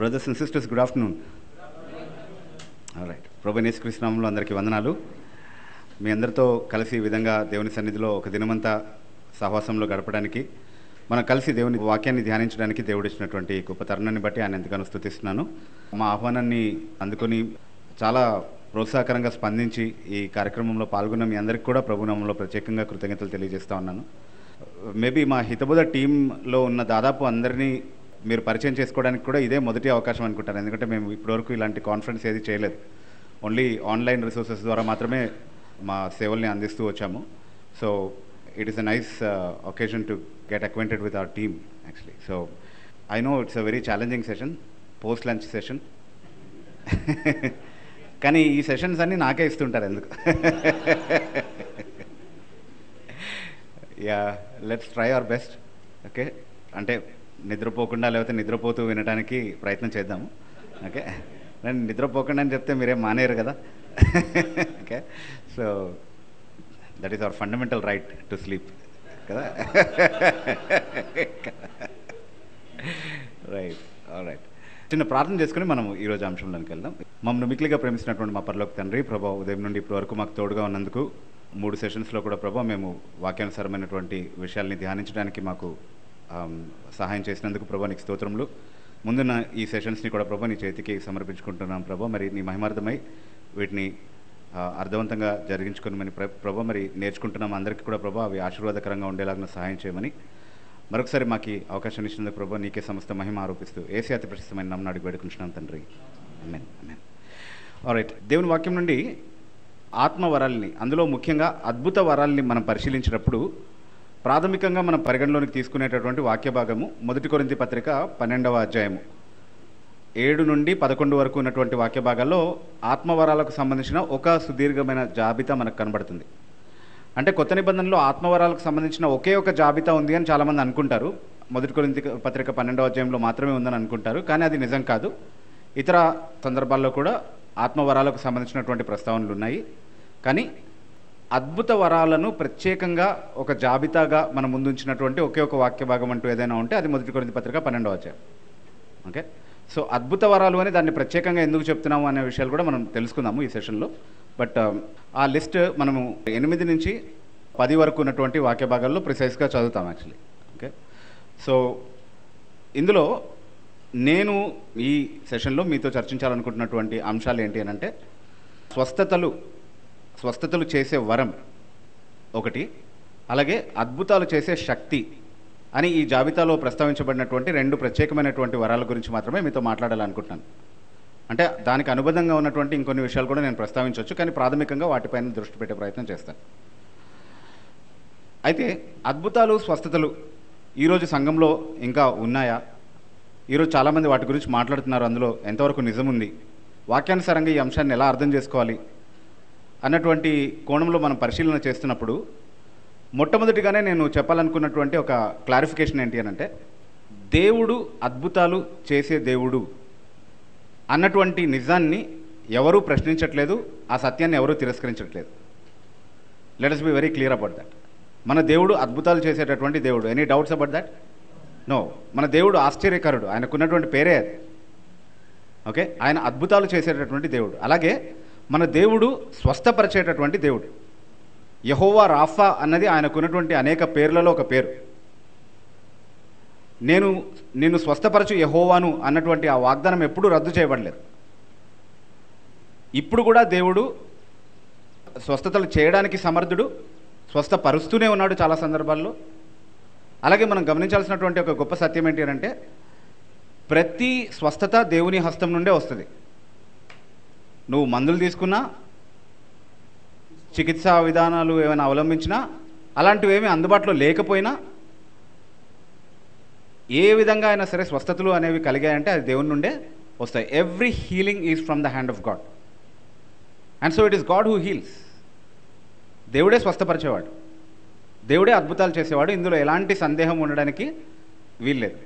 Brothers and sisters, good afternoon. All right. ప్రభు యేసుక్రీస్తు నామములో అందరికీ వందనాలు. మీ అందరితో కలిసి ఈ విధంగా దేవుని సన్నిధిలో ఒక దినమంతా సహవాసంలో గడపడానికి, మనం కలిసి దేవుని వాక్యాన్ని ధ్యానించడానికి దేవుడు ఇచ్చినటువంటి గొప్ప తరుణాన్ని బట్టి ఆయన ఎంతగానో స్తుతిస్తున్నాను. మా ఆహ్వానాన్ని అందుకొని చాలా ప్రోత్సాహకరంగా స్పందించి ఈ కార్యక్రమంలో పాల్గొన్న మీ అందరికీ కూడా ప్రభు నామములో ప్రత్యేకంగా కృతజ్ఞతలు తెలియజేస్తూ ఉన్నాను. మేబీ మా హితబోధ టీంలో ఉన్న దాదాపు అందరినీ మీరు పరిచయం చేసుకోవడానికి కూడా ఇదే మొదటి అవకాశం అనుకుంటాను. ఎందుకంటే మేము ఇప్పటివరకు ఇలాంటి కాన్ఫరెన్స్ ఏది చేయలేదు. ఓన్లీ ఆన్లైన్ రిసోర్సెస్ ద్వారా మాత్రమే మా సేవల్ని అందిస్తూ వచ్చాము. So it is a nice occasion to get acquainted with our team actually. So I know it's a very challenging session, post lunch session. కానీ ఈ సెషన్స్ అన్నీ నాకే ఇస్తుంటారు ఎందుకు. Yeah, let's try our best. Okay, అంటే నిద్రపోకుండా లేకపోతే నిద్రపోతూ వినడానికి ప్రయత్నం చేద్దాము. ఓకే, నేను నిద్రపోకుండా అని చెప్తే మీరేం మానేరు కదా. Okay, so that is our fundamental right to sleep కదా. Right, all right. చిన్న ప్రార్థన చేసుకుని మనం ఈరోజు అంశంలోకి వెళ్దాం. మమ్మల్ని మిక్కిలిగా ప్రేమిస్తున్నటువంటి మా పరలోక తండ్రి, ప్రభా, ఉదయం నుండి ఇప్పటి వరకు మాకు తోడుగా ఉన్నందుకు 3 సెషన్స్లో కూడా ప్రభా మేము వాక్యానుసారమైనటువంటి విషయాల్ని ధ్యానించడానికి మాకు సహాయం చేసినందుకు ప్రభా నీకు స్తోత్రములు. ముందున్న ఈ సెషన్స్ని కూడా ప్రభా నీ చేతికి సమర్పించుకుంటున్నాం ప్రభా. మరి నీ మహిమార్థమై వీటిని అర్థవంతంగా జరిగించుకుని ప్రభా మరి నేర్చుకుంటున్నాం అందరికీ కూడా ప్రభా అవి ఆశీర్వాదకరంగా ఉండేలాగా సహాయం చేయమని మరొకసారి మాకు అవకాశం ఇచ్చినందుకు ప్రభా నీకే సమస్త మహిమ ఆరోపిస్తూ ఏసీ అతి ప్రశస్తమైన నామమున అడిగి వేడుకుంటున్నాం తండ్రి. ఆమేన్, ఆమేన్. ఆల్రైట్, దేవుని వాక్యం నుండి ఆత్మవరాల్ని, అందులో ముఖ్యంగా అద్భుత వరాల్ని మనం పరిశీలించినప్పుడు ప్రాథమికంగా మనం పరిగణలోనికి తీసుకునేటటువంటి వాక్య భాగము 1 కొరింథీ పత్రిక 12వ అధ్యాయము 7 నుండి 11 వరకు ఉన్నటువంటి వాక్య భాగాల్లో ఆత్మవరాలకు సంబంధించిన ఒక సుదీర్ఘమైన జాబితా మనకు కనబడుతుంది. అంటే కొత్త నిబంధనలో ఆత్మవరాలకు సంబంధించిన ఒకే ఒక జాబితా ఉంది అని చాలామంది అనుకుంటారు. 1 కొరింథీ పత్రిక 12వ అధ్యాయంలో మాత్రమే ఉందని అనుకుంటారు, కానీ అది నిజం కాదు. ఇతర సందర్భాల్లో కూడా ఆత్మవరాలకు సంబంధించినటువంటి ప్రస్తావనలు ఉన్నాయి. కానీ అద్భుత వరాలను ప్రత్యేకంగా ఒక జాబితాగా మనం ముందుంచినటువంటి ఒకే ఒక వాక్య భాగం అంటూ ఏదైనా ఉంటే అది 1 కొరింథీ పత్రిక 12వ అధ్యాయం. ఓకే, సో అద్భుత వరాలు అని దాన్ని ప్రత్యేకంగా ఎందుకు చెప్తున్నాము అనే విషయాలు కూడా మనం తెలుసుకుందాము ఈ సెషన్లో. బట్ ఆ లిస్ట్ మనము 8 నుంచి 10 వరకు ఉన్నటువంటి వాక్య భాగాల్లో ప్రిసైజ్గా చదువుతాం యాక్చువల్లీ. ఓకే, సో ఇందులో నేను ఈ సెషన్లో మీతో చర్చించాలనుకుంటున్నటువంటి అంశాలు ఏంటి అని అంటే స్వస్థతలు చేసే వరం ఒకటి, అలాగే అద్భుతాలు చేసే శక్తి అని ఈ జాబితాలో ప్రస్తావించబడినటువంటి 2 ప్రత్యేకమైనటువంటి వరాల గురించి మాత్రమే మీతో మాట్లాడాలనుకుంటున్నాను. అంటే దానికి అనుబంధంగా ఉన్నటువంటి ఇంకొన్ని విషయాలు కూడా నేను ప్రస్తావించవచ్చు, కానీ ప్రాథమికంగా వాటిపైన దృష్టి పెట్టే ప్రయత్నం చేస్తాను. అయితే అద్భుతాలు, స్వస్థతలు ఈరోజు సంఘంలో ఇంకా ఉన్నాయా? ఈరోజు చాలామంది వాటి గురించి మాట్లాడుతున్నారు. అందులో ఎంతవరకు నిజం ఉంది? వాక్యానుసారంగా ఈ అంశాన్ని ఎలా అర్థం చేసుకోవాలి అన్నటువంటి కోణంలో మనం పరిశీలన చేస్తున్నప్పుడు మొట్టమొదటిగానే నేను చెప్పాలనుకున్నటువంటి ఒక క్లారిఫికేషన్ ఏంటి అని అంటే, దేవుడు అద్భుతాలు చేసే దేవుడు అన్నటువంటి నిజాన్ని ఎవరూ ప్రశ్నించట్లేదు, ఆ సత్యాన్ని ఎవరూ తిరస్కరించట్లేదు. Let us be very clear about that. మన దేవుడు అద్భుతాలు చేసేటటువంటి దేవుడు. Any doubts about that? No. మన దేవుడు ఆశ్చర్యకరుడు, ఆయనకున్నటువంటి పేరే అది. ఓకే, ఆయన అద్భుతాలు చేసేటటువంటి దేవుడు. అలాగే మన దేవుడు స్వస్థపరిచేటటువంటి దేవుడు. యెహోవా రాఫా అన్నది ఆయనకున్నటువంటి అనేక పేర్లలో ఒక పేరు. నిన్ను స్వస్థపరచు యెహోవాను అన్నటువంటి ఆ వాగ్దానం ఎప్పుడూ రద్దు చేయబడలేదు. ఇప్పుడు కూడా దేవుడు స్వస్థతలు చేయడానికి సమర్థుడు, స్వస్థపరుస్తూనే ఉన్నాడు చాలా సందర్భాల్లో. అలాగే మనం గమనించాల్సినటువంటి ఒక గొప్ప సత్యం ఏంటి అంటే, ప్రతి స్వస్థత దేవుని హస్తం నుండే వస్తుంది. నువ్వు మందులు తీసుకున్నా, చికిత్సా విధానాలు ఏమైనా అవలంబించినా, అలాంటివి ఏమీ అందుబాటులో లేకపోయినా, ఏ విధంగా అయినా సరే స్వస్థతలు అనేవి కలిగాయంటే అది దేవుని నుండే వస్తాయి. Every healing is from the hand of God, and so it is God who heels. దేవుడే స్వస్థపరిచేవాడు, దేవుడే అద్భుతాలు చేసేవాడు. ఇందులో ఎలాంటి సందేహం ఉండడానికి వీల్లేదు.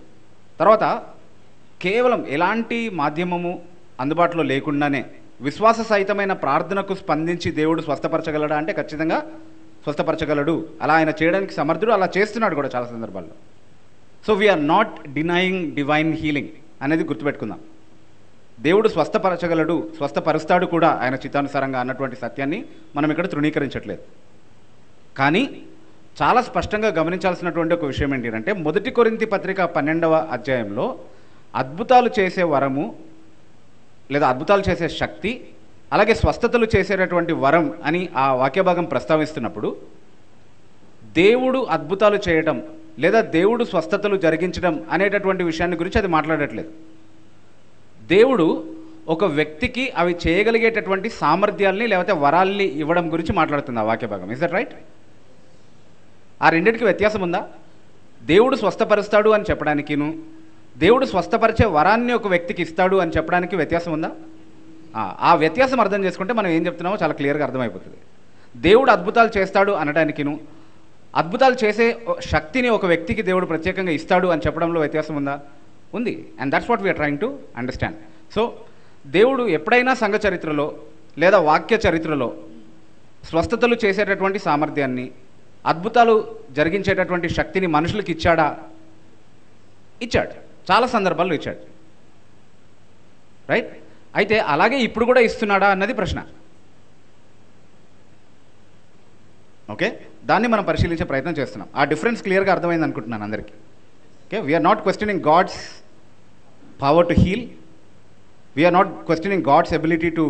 తర్వాత కేవలం ఎలాంటి మాధ్యమము అందుబాటులో లేకుండానే విశ్వాస సహితమైన ప్రార్థనకు స్పందించి దేవుడు స్వస్థపరచగలడా అంటే ఖచ్చితంగా స్వస్థపరచగలడు. అలా ఆయన చేయడానికి సమర్థుడు, అలా చేస్తున్నాడు కూడా చాలా సందర్భాల్లో. So we are not denying divine healing అనేది గుర్తుపెట్టుకుందాం. దేవుడు స్వస్థపరచగలడు, స్వస్థపరుస్తాడు కూడా ఆయన చిత్తానుసారంగా అన్నటువంటి సత్యాన్ని మనం ఇక్కడ తృణీకరించట్లేదు. కానీ చాలా స్పష్టంగా గమనించాల్సినటువంటి ఒక విషయం ఏంటంటే, మొదటి కొరింథీ పత్రిక 12వ అధ్యాయంలో అద్భుతాలు చేసే వరము లేదా అద్భుతాలు చేసే శక్తి, అలాగే స్వస్థతలు చేసేటటువంటి వరం అని ఆ వాక్యభాగం ప్రస్తావిస్తున్నప్పుడు దేవుడు అద్భుతాలు చేయడం లేదా దేవుడు స్వస్థతలు జరిగించడం అనేటటువంటి విషయాన్ని గురించి అది మాట్లాడట్లేదు. దేవుడు ఒక వ్యక్తికి అవి చేయగలిగేటటువంటి సామర్థ్యాల్ని లేకపోతే వరాల్ని ఇవ్వడం గురించి మాట్లాడుతుంది ఆ వాక్యభాగం. Is that right? ఆ రెండింటికి వ్యత్యాసం ఉందా? దేవుడు స్వస్థపరుస్తాడు అని చెప్పడానికిను దేవుడు స్వస్థపరిచే వరాన్ని ఒక వ్యక్తికి ఇస్తాడు అని చెప్పడానికి వ్యత్యాసం ఉందా? ఆ వ్యత్యాసం అర్థం చేసుకుంటే మనం ఏం చెప్తున్నామో చాలా క్లియర్గా అర్థమైపోతుంది. దేవుడు అద్భుతాలు చేస్తాడు అనడానికిను అద్భుతాలు చేసే శక్తిని ఒక వ్యక్తికి దేవుడు ప్రత్యేకంగా ఇస్తాడు అని చెప్పడంలో వ్యత్యాసం ఉందా? ఉంది. And that's what we are trying to understand. So దేవుడు ఎప్పుడైనా సంఘ చరిత్రలో లేదా వాక్య చరిత్రలో స్వస్థతలు చేసేటటువంటి సామర్థ్యాన్ని, అద్భుతాలు జరిగించేటటువంటి శక్తిని మనుషులకు ఇచ్చాడా? ఇచ్చాడు. చాలా సందర్భాల్లో ఇచ్చాడు. రైట్? అయితే అలాగే ఇప్పుడు కూడా ఇస్తున్నాడా అన్నది ప్రశ్న. ఓకే, దాన్ని మనం పరిశీలించే ప్రయత్నం చేస్తున్నాం. ఆ డిఫరెన్స్ క్లియర్గా అర్థమైంది అనుకుంటున్నాను అందరికీ. Okay, we are not questioning God's power to heal, we are not questioning God's ability to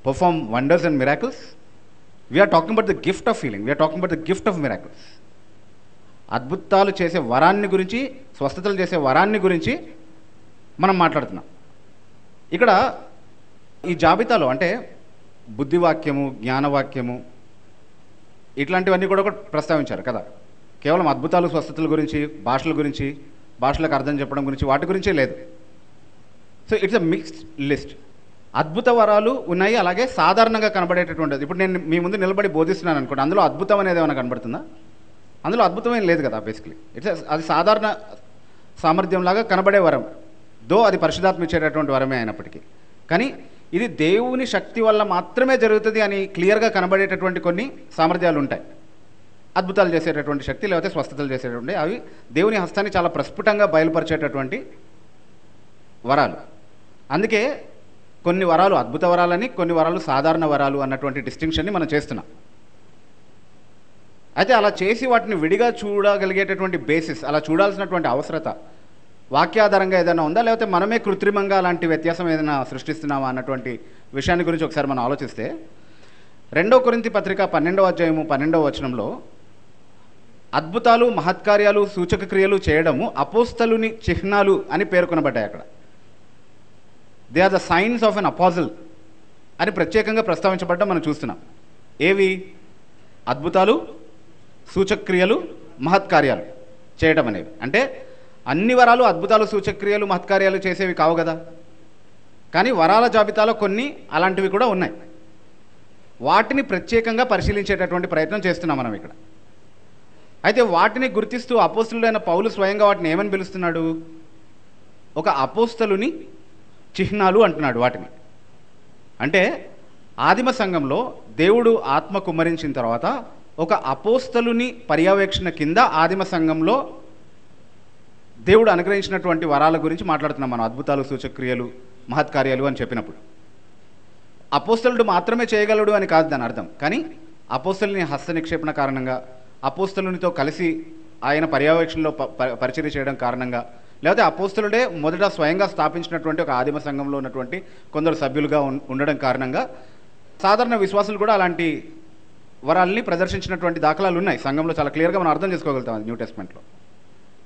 perform wonders and miracles. We are talking about the gift of healing, we are talking about the gift of miracles. అద్భుతాలు చేసే వరాన్ని గురించి, స్వస్థతలు చేసే వరాన్ని గురించి మనం మాట్లాడుతున్నాం. ఇక్కడ ఈ జాబితాలో అంటే బుద్ధివాక్యము, జ్ఞానవాక్యము ఇట్లాంటివన్నీ కూడా ప్రస్తావించారు కదా. కేవలం అద్భుతాలు, స్వస్థతల గురించి, భాషల గురించి, భాషలకు అర్థం చెప్పడం గురించి, వాటి గురించే లేదు. So it's a mixed list. అద్భుత వరాలు ఉన్నాయి, అలాగే సాధారణంగా కనబడేటటువంటిది. ఇప్పుడు నేను మీ ముందు నిలబడి బోధిస్తున్నాను అనుకోండి, అందులో అద్భుతం అనేది ఏమైనా కనబడుతుందా? అందులో అద్భుతమేం లేదు కదా. బేసిక్లీ అది సాధారణ సామర్థ్యంలాగా కనబడే వరం, దో అది పరిశుద్ధాత్మ ఇచ్చేటటువంటి వరమే అయినప్పటికీ. కానీ ఇది దేవుని శక్తి వల్ల మాత్రమే జరుగుతుంది అని క్లియర్గా కనబడేటటువంటి కొన్ని సామర్థ్యాలు ఉంటాయి. అద్భుతాలు చేసేటటువంటి శక్తి లేకపోతే స్వస్థతలు చేసేటటువంటి, అవి దేవుని హస్తాన్ని చాలా ప్రస్ఫుటంగా బయలుపరిచేటటువంటి వరాలు. అందుకే కొన్ని వరాలు అద్భుత వరాలని, కొన్ని వరాలు సాధారణ వరాలు అన్నటువంటి డిస్టింక్షన్ని మనం చేస్తున్నాం. అయితే అలా చేసి వాటిని విడిగా చూడగలిగేటటువంటి బేసిస్, అలా చూడాల్సినటువంటి అవసరత వాక్యాధారంగా ఏదైనా ఉందా, లేకపోతే మనమే కృత్రిమంగా అలాంటి వ్యత్యాసం ఏదైనా సృష్టిస్తున్నామా అన్నటువంటి విషయాన్ని గురించి ఒకసారి మనం ఆలోచిస్తే, 2 కొరింథీ పత్రిక 12వ అధ్యాయము 12వ వచనంలో అద్భుతాలు, మహత్కార్యాలు, సూచక క్రియలు చేయడము అపోస్తలుని చిహ్నాలు అని పేర్కొనబడ్డాయి. అక్కడ they are the signs of an apostle అని ప్రత్యేకంగా ప్రస్తావించబడ్డం మనం చూస్తున్నాం. ఏవి? అద్భుతాలు, సూచక్రియలు, మహత్కార్యాలు చేయడం అనేవి. అంటే అన్ని వరాలు అద్భుతాలు, సూచక్రియలు, మహత్కార్యాలు చేసేవి కావు కదా. కానీ వరాల జాబితాలో కొన్ని అలాంటివి కూడా ఉన్నాయి. వాటిని ప్రత్యేకంగా పరిశీలించేటటువంటి ప్రయత్నం చేస్తున్నాం మనం ఇక్కడ. అయితే వాటిని గుర్తిస్తూ అపోస్తలుడైన పౌలు స్వయంగా వాటిని ఏమని పిలుస్తున్నాడు? ఒక అపోస్తలుని చిహ్నాలు అంటున్నాడు వాటిని. అంటే ఆదిమ సంఘంలో దేవుడు ఆత్మ కుమ్మరించిన తర్వాత ఒక అపోస్తలుని పర్యవేక్షణ కింద ఆదిమ సంఘంలో దేవుడు అనుగ్రహించినటువంటి వరాల గురించి మాట్లాడుతున్నాం మనం. అద్భుతాలు, సూచక్రియలు, మహత్కార్యాలు అని చెప్పినప్పుడు అపోస్తలుడు మాత్రమే చేయగలడు అని కాదు దాని అర్థం. కానీ అపోస్తలుని హస్త నిక్షేపణ కారణంగా, అపోస్తలునితో కలిసి ఆయన పర్యవేక్షణలో పరిచర్య చేయడం కారణంగా, లేకపోతే అపోస్తలుడే మొదట స్వయంగా స్థాపించినటువంటి ఒక ఆదిమ సంఘంలో ఉన్నటువంటి కొందరు సభ్యులుగా ఉండడం కారణంగా సాధారణ విశ్వాసులు కూడా అలాంటి వరాల్ని ప్రదర్శించినటువంటి దాఖలాలు ఉన్నాయి సంఘంలో. చాలా క్లియర్గా మనం అర్థం చేసుకోగలుగుతాం అది న్యూ టెస్ట్మెంట్లో.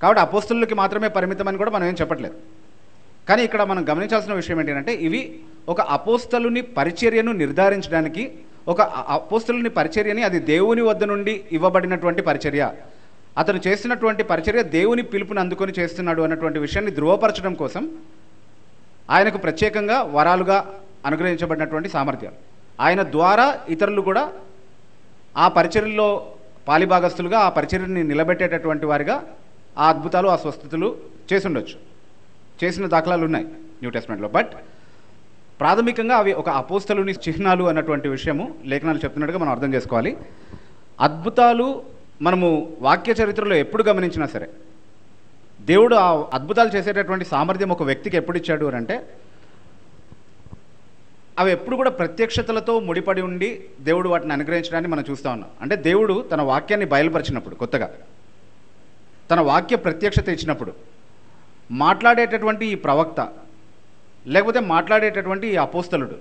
కాబట్టి అపోస్తలులకి మాత్రమే పరిమితమని కూడా మనం ఏం చెప్పట్లేదు. కానీ ఇక్కడ మనం గమనించాల్సిన విషయం ఏంటంటే, ఇవి ఒక అపోస్తలుని పరిచర్యను నిర్ధారించడానికి, ఒక అపోస్తలుని పరిచర్యని అది దేవుని వద్ద నుండి ఇవ్వబడినటువంటి పరిచర్య, అతను చేస్తున్నటువంటి పరిచర్య దేవుని పిలుపుని అందుకొని చేస్తున్నాడు అన్నటువంటి విషయాన్ని ధృవపరచడం కోసం ఆయనకు ప్రత్యేకంగా వరాలుగా అనుగ్రహించబడినటువంటి సామర్థ్యాలు. ఆయన ద్వారా ఇతరులు కూడా ఆ పరిచర్యలో పాలిభాగస్తులుగా, ఆ పరిచర్యని నిలబెట్టేటటువంటి వారిగా ఆ అద్భుతాలు, ఆ స్వస్థతలు చేసి ఉండొచ్చు. చేసిన దాఖలాలు ఉన్నాయి న్యూ టెస్ట్మెంట్లో. బట్ ప్రాథమికంగా అవి ఒక అపోస్తలుని చిహ్నాలు అన్నటువంటి విషయము లేఖనాలు చెప్తున్నట్టుగా మనం అర్థం చేసుకోవాలి. అద్భుతాలు మనము వాక్య చరిత్రలో ఎప్పుడు గమనించినా సరే, దేవుడు ఆ అద్భుతాలు చేసేటటువంటి సామర్థ్యం ఒక వ్యక్తికి ఎప్పుడు ఇచ్చాడు అని అంటే, అవి ఎప్పుడు కూడా ప్రత్యక్షతలతో ముడిపడి ఉండి దేవుడు వాటిని అనుగ్రహించడాన్ని మనం చూస్తూ ఉన్నాం. అంటే దేవుడు తన వాక్యాన్ని బయలుపరిచినప్పుడు, కొత్తగా తన వాక్య ప్రత్యక్షత ఇచ్చినప్పుడు మాట్లాడేటటువంటి ఈ ప్రవక్త లేకపోతే మాట్లాడేటటువంటి ఈ అపోస్తలుడు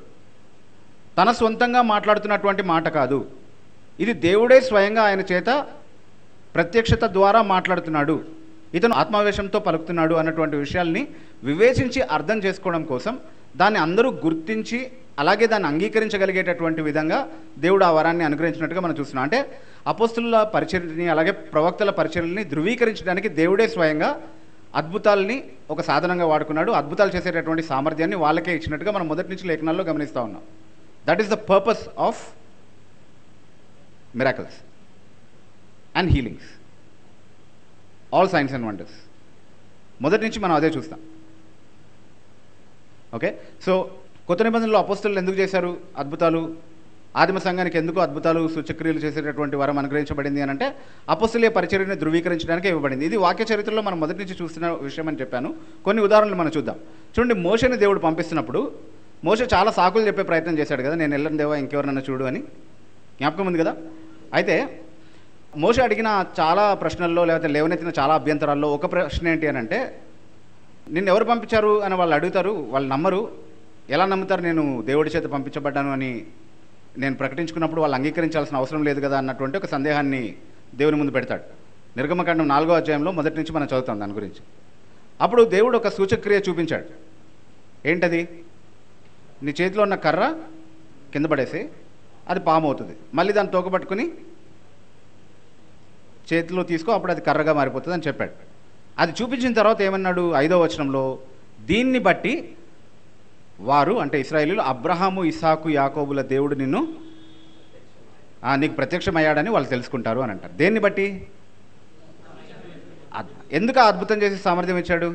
తన సొంతంగా మాట్లాడుతున్నటువంటి మాట కాదు, ఇది దేవుడే స్వయంగా ఆయన చేత ప్రత్యక్షత ద్వారా మాట్లాడుతున్నాడు, ఇతను ఆత్మావేశంతో పలుకుతున్నాడు అన్నటువంటి విషయాల్ని వివేచించి అర్థం చేసుకోవడం కోసం దాన్ని అందరూ గుర్తించి అలాగే దాన్ని అంగీకరించగలిగేటటువంటి విధంగా దేవుడు ఆ వరాన్ని అనుగ్రహించినట్టుగా మనం చూస్తున్నాం. అంటే అపోస్తలుల పరిచర్యని అలాగే ప్రవక్తల పరిచర్యల్ని ధృవీకరించడానికి దేవుడే స్వయంగా అద్భుతాలని ఒక సాధనంగా వాడుకున్నాడు. అద్భుతాలు చేసేటటువంటి సామర్థ్యాన్ని వాళ్ళకే ఇచ్చినట్టుగా మనం మొదటి నుంచి లేఖనాల్లో గమనిస్తూ ఉన్నాం. That is the purpose of miracles and healings, all science and wonders. మొదటి నుంచి మనం అదే చూస్తాం. ఓకే, సో కొత్త నిబంధనలో అపోస్తలులు ఎందుకు చేశారు అద్భుతాలు? ఆదిమ సంఘానికి ఎందుకు అద్భుతాలు సూచక్రియలు చేసేటటువంటి వరం అనుగ్రహించబడింది అని అంటే అపోస్తలీయ పరిచర్యని ధృవీకరించడానికి ఇవ్వబడింది. ఇది వాక్య చరిత్రలో మనం మొదటి నుంచి చూస్తున్న విషయం అని చెప్పాను. కొన్ని ఉదాహరణలు మనం చూద్దాం. చూడండి, మోషేని దేవుడు పంపిస్తున్నప్పుడు మోషే చాలా సాకులు చెప్పే ప్రయత్నం చేశాడు కదా, నేను వెళ్ళను దేవా, ఇంకెవరన్నా చూడు అని. జ్ఞాపకం ఉంది కదా. అయితే మోషే అడిగిన చాలా ప్రశ్నల్లో లేకపోతే లేవనెత్తిన చాలా అభ్యంతరాల్లో ఒక ప్రశ్న ఏంటి అని అంటే, నిన్ను ఎవరు పంపించారు అని వాళ్ళు అడుగుతారు, వాళ్ళు నమ్మరు. ఎలా నమ్ముతారు నేను దేవుడి చేత పంపించబడ్డాను అని నేను ప్రకటించుకున్నప్పుడు వాళ్ళు అంగీకరించాల్సిన అవసరం లేదు కదా అన్నటువంటి ఒక సందేహాన్ని దేవుని ముందు పెడతాడు. నిర్గమకాండం 4వ అధ్యాయంలో మొదటి నుంచి మనం చదువుతాం దాని గురించి. అప్పుడు దేవుడు ఒక సూచక్రియ చూపించాడు. ఏంటది? నీ చేతిలో ఉన్న కర్ర కింద పడేసి అది పాము అవుతుంది, మళ్ళీ దాన్ని తోకబట్టుకుని చేతిలో తీసుకో, అప్పుడు అది కర్రగా మారిపోతుంది అని చెప్పాడు. అది చూపించిన తర్వాత ఏమన్నాడు 5వ వచనంలో, దీన్ని బట్టి వారు అంటే ఇశ్రాయేలీయులు అబ్రహాము ఇస్సాకు యాకోబుల దేవుడు నీకు ప్రత్యక్షమయ్యాడని వాళ్ళు తెలుసుకుంటారు అని అంటారు. దేన్ని బట్టి? ఎందుకు అద్భుతం చేసి సామర్థ్యం ఇచ్చాడు?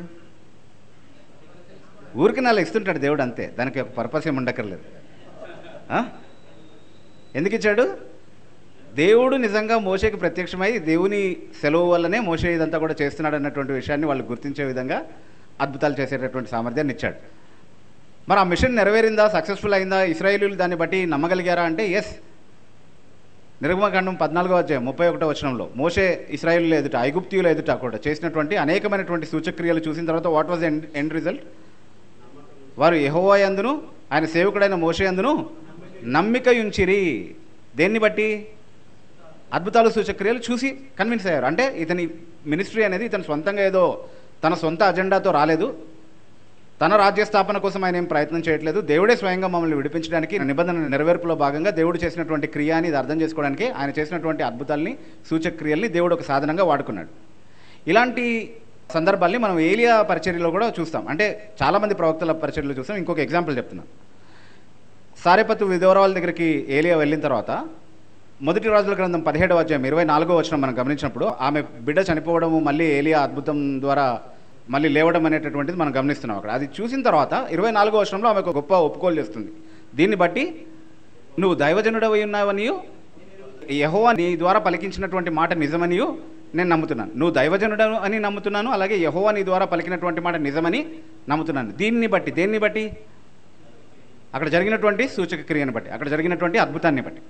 ఊరికి నెల ఇస్తుంటాడు దేవుడు, అంతే. దానికి ఒక పర్పస్ ఏమి ఉండక్కర్లేదు. ఎందుకు ఇచ్చాడు? దేవుడు నిజంగా మోషేకి ప్రత్యక్షమై దేవుని సెలవు వల్లనే మోషే ఇదంతా కూడా చేస్తున్నాడు అన్నటువంటి విషయాన్ని వాళ్ళు గుర్తించే విధంగా అద్భుతాలు చేసేటటువంటి సామర్థ్యాన్ని ఇచ్చాడు. మరి ఆ మిషన్ నెరవేరిందా, సక్సెస్ఫుల్ అయిందా, ఇశ్రాయేలీయులు దాన్ని బట్టి నమ్మగలిగారా అంటే ఎస్. నిర్గమకాండం 14వ అధ్యాయం 31వ వచనంలో మోషే ఇశ్రాయేలీయుల ఎదుట, ఐగుప్తీయుల ఎదుట కూడా చేసినటువంటి అనేకమైనటువంటి సూచక్రియలు చూసిన తర్వాత వాట్ వాజ్ ఎండ్ రిజల్ట్? వారు యెహోవా యందును ఆయన సేవకుడైన మోషే యందును నమ్మిక ఉంచిరి. దేన్ని బట్టి? అద్భుతాలు సూచక్రియలు చూసి కన్విన్స్ అయ్యారు. అంటే ఇతని మినిస్ట్రీ అనేది ఇతను సొంతంగా ఏదో తన సొంత అజెండాతో రాలేదు, తన రాజ్య స్థాపన కోసం ఆయన ఏం ప్రయత్నం చేయట్లేదు. దేవుడే స్వయంగా మమ్మల్ని విడిపించడానికి నిబంధన నెరవేర్పులో భాగంగా దేవుడు చేసినటువంటి క్రియ అని ఇది అర్థం చేసుకోవడానికి ఆయన చేసినటువంటి అద్భుతాలని సూచక్రియల్ని దేవుడు ఒక సాధనంగా వాడుకున్నాడు. ఇలాంటి సందర్భాల్ని మనం ఏలియా పరిచర్యలో కూడా చూస్తాం. అంటే చాలామంది ప్రవక్తల పరిచర్యలో చూస్తాం. ఇంకొక ఎగ్జాంపుల్ చెప్తున్నాం. సారెపత్తు విధవరాల దగ్గరికి ఏలియా వెళ్ళిన తర్వాత మొదటి రాజుల గ్రంథం 17వ అధ్యాయం 24వ వచనం మనం గమనించినప్పుడు ఆమె బిడ్డ చనిపోవడము, మళ్ళీ ఏలియా అద్భుతం ద్వారా మళ్ళీ లేవడం అనేటటువంటిది మనం గమనిస్తున్నాం అక్కడ. అది చూసిన తర్వాత 24వ వచనంలో ఆమె ఒక గొప్ప ఒప్పుకోలు చేస్తుంది. దీన్ని బట్టి నువ్వు దైవజనుడవై ఉన్నావనియు యెహోవా నీ ద్వారా పలికించినటువంటి మాట నిజమనియు నేను నమ్ముతున్నాను. నువ్వు దైవజనుడు అని నమ్ముతున్నాను, అలాగే యెహోవా నీ ద్వారా పలికినటువంటి మాట నిజమని నమ్ముతున్నాను. దీన్ని బట్టి, దేన్ని బట్టి? అక్కడ జరిగినటువంటి సూచక క్రియను బట్టి, అక్కడ జరిగినటువంటి అద్భుతాన్ని బట్టి.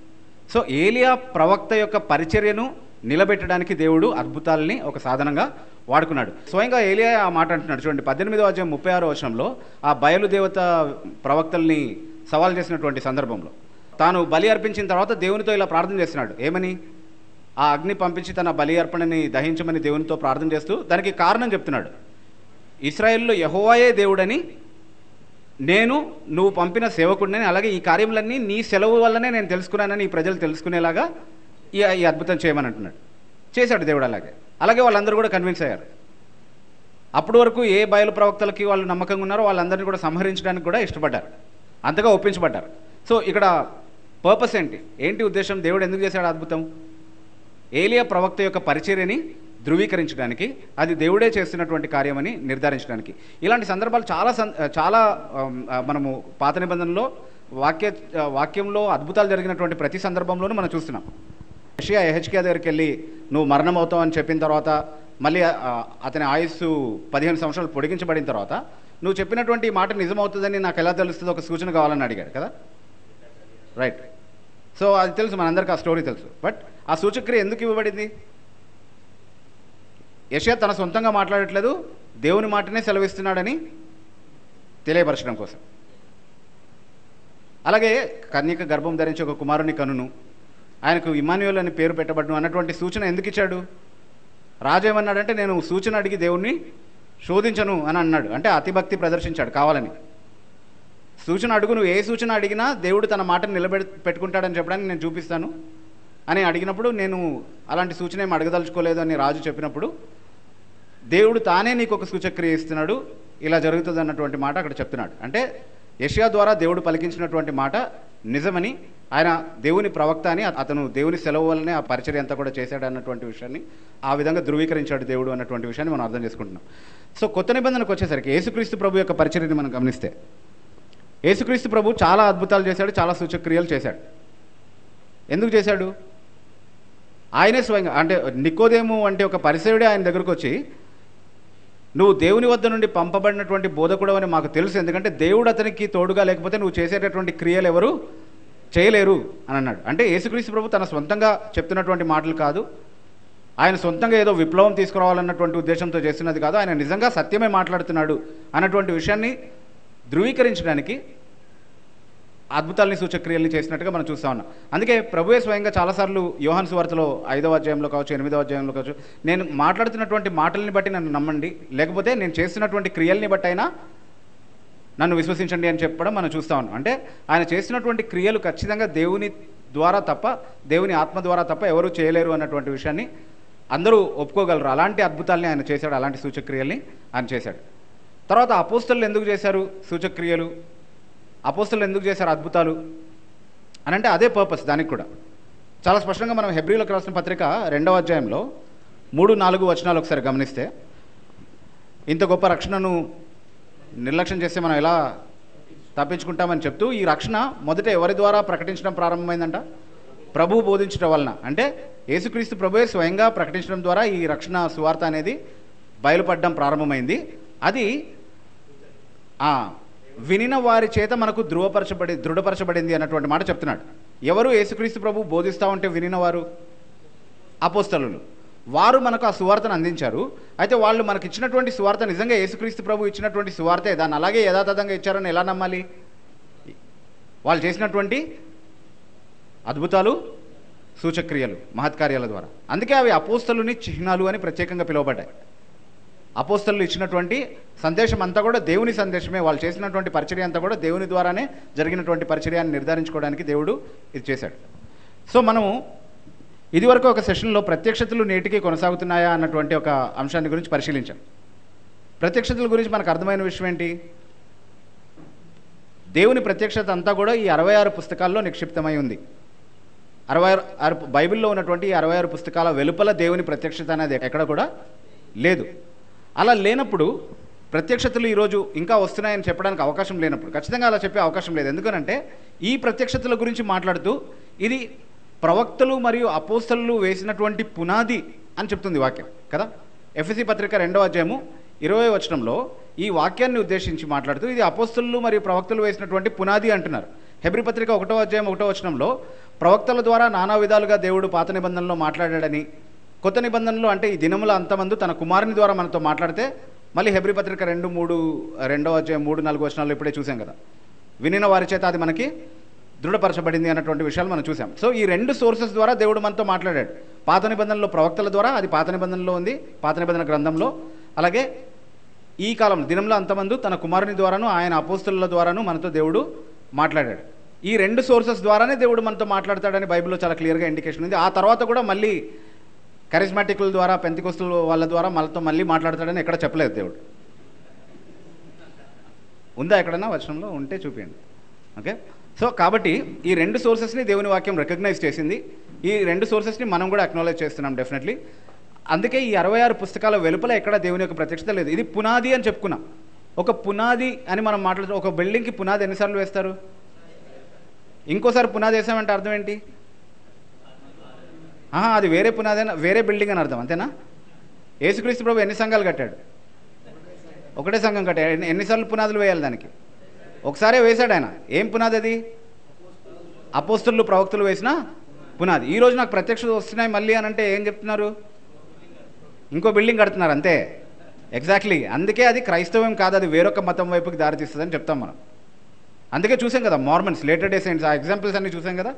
సో ఏలియా ప్రవక్త యొక్క పరిచర్యను నిలబెట్టడానికి దేవుడు అద్భుతాలని ఒక సాధనంగా వాడుకున్నాడు. స్వయంగా ఏలియా ఆ మాట అంటున్నాడు. చూడండి, 18వ అధ్యాయం 36వ వచనంలో ఆ బయలుదేవత ప్రవక్తల్ని సవాల్ చేసినటువంటి సందర్భంలో తాను బలి అర్పించిన తర్వాత దేవునితో ఇలా ప్రార్థన చేస్తున్నాడు. ఏమని? ఆ అగ్ని పంపించి తన బలి అర్పణని దహించమని దేవునితో ప్రార్థన చేస్తూ దానికి కారణం చెప్తున్నాడు. ఇశ్రాయేల్లో యెహోవాయే దేవుడని, నువ్వు పంపిన సేవకుడిని, అలాగే ఈ కార్యములన్నీ నీ సెలవు వల్లనే నేను తెలుసుకున్నానని ఈ ప్రజలు తెలుసుకునేలాగా ఈ అద్భుతం చేయమని అంటున్నాడు. చేశాడు దేవుడు. అలాగే వాళ్ళందరూ కూడా కన్విన్స్ అయ్యారు. అప్పటి వరకు ఏ బయలు ప్రవక్తలకి వాళ్ళు నమ్మకంగా ఉన్నారో వాళ్ళందరినీ కూడా సంహరించడానికి కూడా ఇష్టపడ్డారు, అంతగా ఒప్పించబడ్డారు. సో ఇక్కడ పర్పస్ ఏంటి ఉద్దేశం? దేవుడు ఎందుకు చేశాడు అద్భుతం? ఏలియా ప్రవక్త యొక్క పరిచర్యని ధృవీకరించడానికి, అది దేవుడే చేస్తున్నటువంటి కార్యమని నిర్ధారించడానికి. ఇలాంటి సందర్భాలు చాలా మనము పాత నిబంధనలో వాక్యంలో అద్భుతాలు జరిగినటువంటి ప్రతి సందర్భంలోనూ మనం చూస్తున్నాం. యెషయా యెహెజ్కేలు దగ్గరికి వెళ్ళి నువ్వు మరణం అవుతావు అని చెప్పిన తర్వాత మళ్ళీ అతని ఆయుస్సు 15 సంవత్సరాలు పొడిగించబడిన తర్వాత నువ్వు చెప్పినటువంటి ఈ మాట నిజమవుతుందని నాకు ఎలా తెలుస్తుంది, ఒక సూచన కావాలని అడిగాడు కదా, రైట్. సో అది తెలుసు, మనందరికీ ఆ స్టోరీ తెలుసు. బట్ ఆ సూచక్రియ ఎందుకు ఇవ్వబడింది? యెషయా తన సొంతంగా మాట్లాడట్లేదు, దేవుని మాటనే సెలవిస్తున్నాడని తెలియపరచడం కోసం. అలాగే కన్యక గర్భం ధరించి ఒక కుమారుని కనును, ఆయనకు ఇమ్మాన్యుయేల్ అని పేరు పెట్టబడును అన్నటువంటి సూచన ఎందుకు ఇచ్చాడు? రాజు ఏమన్నాడంటే, నేను సూచన అడిగి దేవుణ్ణి శోధించను అని అన్నాడు. అంటే అతిభక్తి ప్రదర్శించాడు కావాలని. సూచన అడుగు, నువ్వు ఏ సూచన అడిగినా దేవుడు తన మాటను పెట్టుకుంటాడని చెప్పడానికి నేను చూపిస్తాను అని అడిగినప్పుడు, నేను అలాంటి సూచన ఏమి అడగదలుచుకోలేదు అని రాజు చెప్పినప్పుడు, దేవుడు తానే నీకు ఒక సూచక్రియ ఇస్తున్నాడు, ఇలా జరుగుతుంది అన్నటువంటి మాట అక్కడ చెప్తున్నాడు. అంటే యెషయా ద్వారా దేవుడు పలికించినటువంటి మాట నిజమని, ఆయన దేవుని ప్రవక్త అని, అతను దేవుని సెలవు వల్లనే ఆ పరిచర్య అంతా కూడా చేశాడు అన్నటువంటి విషయాన్ని ఆ విధంగా ధృవీకరించాడు దేవుడు అన్నటువంటి విషయాన్ని మనం అర్థం చేసుకుంటున్నాం. సో కొత్త నిబంధనకు వచ్చేసరికి యేసుక్రీస్తు ప్రభు యొక్క పరిచర్యని మనం గమనిస్తే, యేసుక్రీస్తు ప్రభు చాలా అద్భుతాలు చేశాడు, చాలా సూచక్రియలు చేశాడు. ఎందుకు చేశాడు? ఆయనే స్వయంగా, అంటే నికోదేము అంటే ఒక పరిసయుడే ఆయన దగ్గరకు వచ్చి, నువ్వు దేవుని వద్ద నుండి పంపబడినటువంటి బోధకుడు అని మాకు తెలుసు, ఎందుకంటే దేవుడు అతనికి తోడుగా లేకపోతే నువ్వు చేసేటటువంటి క్రియలు ఎవరు చేయలేరు అని అన్నాడు. అంటే యేసుక్రీస్తు ప్రభు తన సొంతంగా చెప్తున్నటువంటి మాటలు కాదు, ఆయన సొంతంగా ఏదో విప్లవం తీసుకురావాలన్నటువంటి ఉద్దేశంతో చేస్తున్నది కాదు, ఆయన నిజంగా సత్యమే మాట్లాడుతున్నాడు అన్నటువంటి విషయాన్ని ధృవీకరించడానికి అద్భుతాలని సూచక్రియల్ని చేసినట్టుగా మనం చూస్తూ ఉన్నాం. అందుకే ప్రభువే స్వయంగా చాలాసార్లు యోహాను సువార్తలో 5వ అధ్యాయంలో కావచ్చు, 8వ అధ్యాయంలో కావచ్చు, నేను మాట్లాడుతున్నటువంటి మాటల్ని బట్టి నన్ను నమ్మండి, లేకపోతే నేను చేస్తున్నటువంటి క్రియల్ని బట్టి అయినా నన్ను విశ్వసించండి అని చెప్పడం మనం చూస్తూ ఉన్నాం. అంటే ఆయన చేస్తున్నటువంటి క్రియలు ఖచ్చితంగా దేవుని ద్వారా తప్ప, దేవుని ఆత్మ ద్వారా తప్ప ఎవరూ చేయలేరు అన్నటువంటి విషయాన్ని అందరూ ఒప్పుకోగలరు. అలాంటి అద్భుతాలని ఆయన చేశాడు, అలాంటి సూచక్రియల్ని ఆయన చేశాడు. తర్వాత అపోస్తలులు ఎందుకు చేశారు సూచక్రియలు, అపోస్తలులు ఎందుకు చేశారు అద్భుతాలు అని అంటే అదే పర్పస్. దానికి కూడా చాలా స్పష్టంగా మనం హెబ్రీలకు రాసిన పత్రిక 2వ అధ్యాయంలో 3-4 వచనాలు ఒకసారి గమనిస్తే, ఇంత గొప్ప రక్షణను నిర్లక్ష్యం చేస్తే మనం ఎలా తప్పించుకుంటామని చెప్తూ, ఈ రక్షణ మొదట ఎవరి ద్వారా ప్రకటించడం ప్రారంభమైందంట? ప్రభువు బోధించడం వలన. అంటే యేసుక్రీస్తు ప్రభువే స్వయంగా ప్రకటించడం ద్వారా ఈ రక్షణ సువార్త అనేది బయలుపడడం ప్రారంభమైంది. అది వినిన వారి చేత మనకు దృఢపరచబడింది అన్నటువంటి మాట చెప్తున్నాడు. ఎవరు యేసుక్రీస్తు ప్రభు బోధిస్తూ ఉంటే వినిన వారు? అపోస్తలులు. వారు మనకు ఆ సువార్తను అందించారు. అయితే వాళ్ళు మనకు ఇచ్చినటువంటి సువార్త నిజంగా యేసుక్రీస్తు ప్రభు ఇచ్చినటువంటి సువార్తే, దాన్ని అలాగే యథాతథంగా ఇచ్చారని ఎలా నమ్మాలి? వాళ్ళు చేసినటువంటి అద్భుతాలు, సూచక్రియలు, మహత్కార్యాల ద్వారా. అందుకే అవి అపోస్తలుని చిహ్నాలు అని ప్రత్యేకంగా పిలువబడ్డాయి. అపోస్తలులు ఇచ్చినటువంటి సందేశం అంతా కూడా దేవుని సందేశమే, వాళ్ళు చేసినటువంటి పరిచర్య అంతా కూడా దేవుని ద్వారానే జరిగినటువంటి పరిచర్యాన్ని నిర్ధారించుకోవడానికి దేవుడు ఇది చేశాడు. సో మనము ఇదివరకు ఒక సెషన్లో ప్రత్యక్షతలు నేటికి కొనసాగుతున్నాయా అన్నటువంటి ఒక అంశాన్ని గురించి పరిశీలించాం. ప్రత్యక్షతల గురించి మనకు అర్థమైన విషయం ఏంటి? దేవుని ప్రత్యక్షత అంతా కూడా ఈ 66 పుస్తకాల్లో నిక్షిప్తమై ఉంది. 66 బైబిల్లో ఉన్నటువంటి ఈ 66 పుస్తకాల వెలుపల దేవుని ప్రత్యక్షత అనేది ఎక్కడ కూడా లేదు. అలా లేనప్పుడు ప్రత్యక్షతలు ఈరోజు ఇంకా వస్తున్నాయని చెప్పడానికి అవకాశం లేనప్పుడు, ఖచ్చితంగా అలా చెప్పే అవకాశం లేదు. ఎందుకనంటే ఈ ప్రత్యక్షతల గురించి మాట్లాడుతూ ఇది ప్రవక్తలు మరియు అపోస్తలులు వేసినటువంటి పునాది అని చెప్తుంది వాక్యం కదా. ఎఫెసీ పత్రిక 2వ అధ్యాయము 20వ వచనంలో ఈ వాక్యాన్ని ఉద్దేశించి మాట్లాడుతూ ఇది అపోస్తలులు మరియు ప్రవక్తలు వేసినటువంటి పునాది అంటున్నారు. హెబ్రీ పత్రిక 1వ అధ్యాయం 1వ వచనంలో ప్రవక్తల ద్వారా నానా విధాలుగా దేవుడు పాత నిబంధనలో మాట్లాడాడని, కొత్త నిబంధనలో అంటే ఈ దినముల అంతమందు తన కుమారుని ద్వారా మనతో మాట్లాడితే, మళ్ళీ హెబ్రీ పత్రిక 2వ అధ్యాయం 3-4 వచనాల్లో ఇప్పుడే చూసాం కదా, వినిన వారి చేత అది మనకి దృఢపరచబడింది అన్నటువంటి విషయాలు మనం చూసాం. సో ఈ 2 సోర్సెస్ ద్వారా దేవుడు మనతో మాట్లాడాడు. పాత నిబంధనలో ప్రవక్తల ద్వారా, అది పాత నిబంధనలో ఉంది, పాత నిబంధన గ్రంథంలో. అలాగే ఈ కాలం దినంలో అంతమంది తన కుమారుని ద్వారాను ఆయన అపోస్తలుల ద్వారాను మనతో దేవుడు మాట్లాడాడు. ఈ 2 సోర్సెస్ ద్వారానే దేవుడు మనతో మాట్లాడతాడని బైబిల్లో చాలా క్లియర్గా ఇండికేషన్ ఉంది. ఆ తర్వాత కూడా మళ్ళీ కరిస్మాటికుల ద్వారా, పెంతికొస్తుల వాళ్ళ ద్వారా మనతో మళ్ళీ మాట్లాడతాడని ఎక్కడ చెప్పలేదు దేవుడు. ఉందా ఎక్కడన్నా వచనంలో? ఉంటే చూపించండి. ఓకే. సో కాబట్టి ఈ 2 సోర్సెస్ని దేవుని వాక్యం రికగ్నైజ్ చేసింది. ఈ 2 సోర్సెస్ని మనం కూడా అక్నాలెడ్జ్ చేస్తున్నాం డెఫినెట్లీ. అందుకే ఈ 66 పుస్తకాల వెలుపల ఎక్కడ దేవుని యొక్క ప్రత్యక్షత లేదు. ఇది పునాది అని చెప్పుకున్నాం. ఒక పునాది అని మనం మాట్లాడుతూ, ఒక బిల్డింగ్కి పునాది ఎన్నిసార్లు వేస్తారు? ఇంకోసారి పునాది వేసామంటే అర్థం ఏంటి? అది వేరే పునాది, వేరే బిల్డింగ్ అని అర్థం, అంతేనా? యేసుక్రీస్తు ప్రభు ఎన్ని సంఘాలు కట్టాడు? ఒకటే సంఘం కట్టాడు. ఎన్నిసార్లు పునాదులు వేయాలి దానికి? ఒకసారే వేశాడు ఆయన. ఏం పునాది అది? అపోస్తలులు ప్రవక్తలు వేసిన పునాది. ఈరోజు నాకు ప్రత్యక్షత వస్తున్నాయి మళ్ళీ అని అంటే ఏం చెప్తున్నారు? ఇంకో బిల్డింగ్ కడుతున్నారు అంతే. ఎగ్జాక్ట్లీ. అందుకే అది క్రైస్తవం కాదు, అది వేరొక మతం వైపుకి దారితీస్తుందని చెప్తాం మనం. అందుకే చూసాం కదా మార్మన్స్, లేటర్ డే సెయింట్స్, ఆ ఎగ్జాంపుల్స్ అన్నీ చూసాం కదా.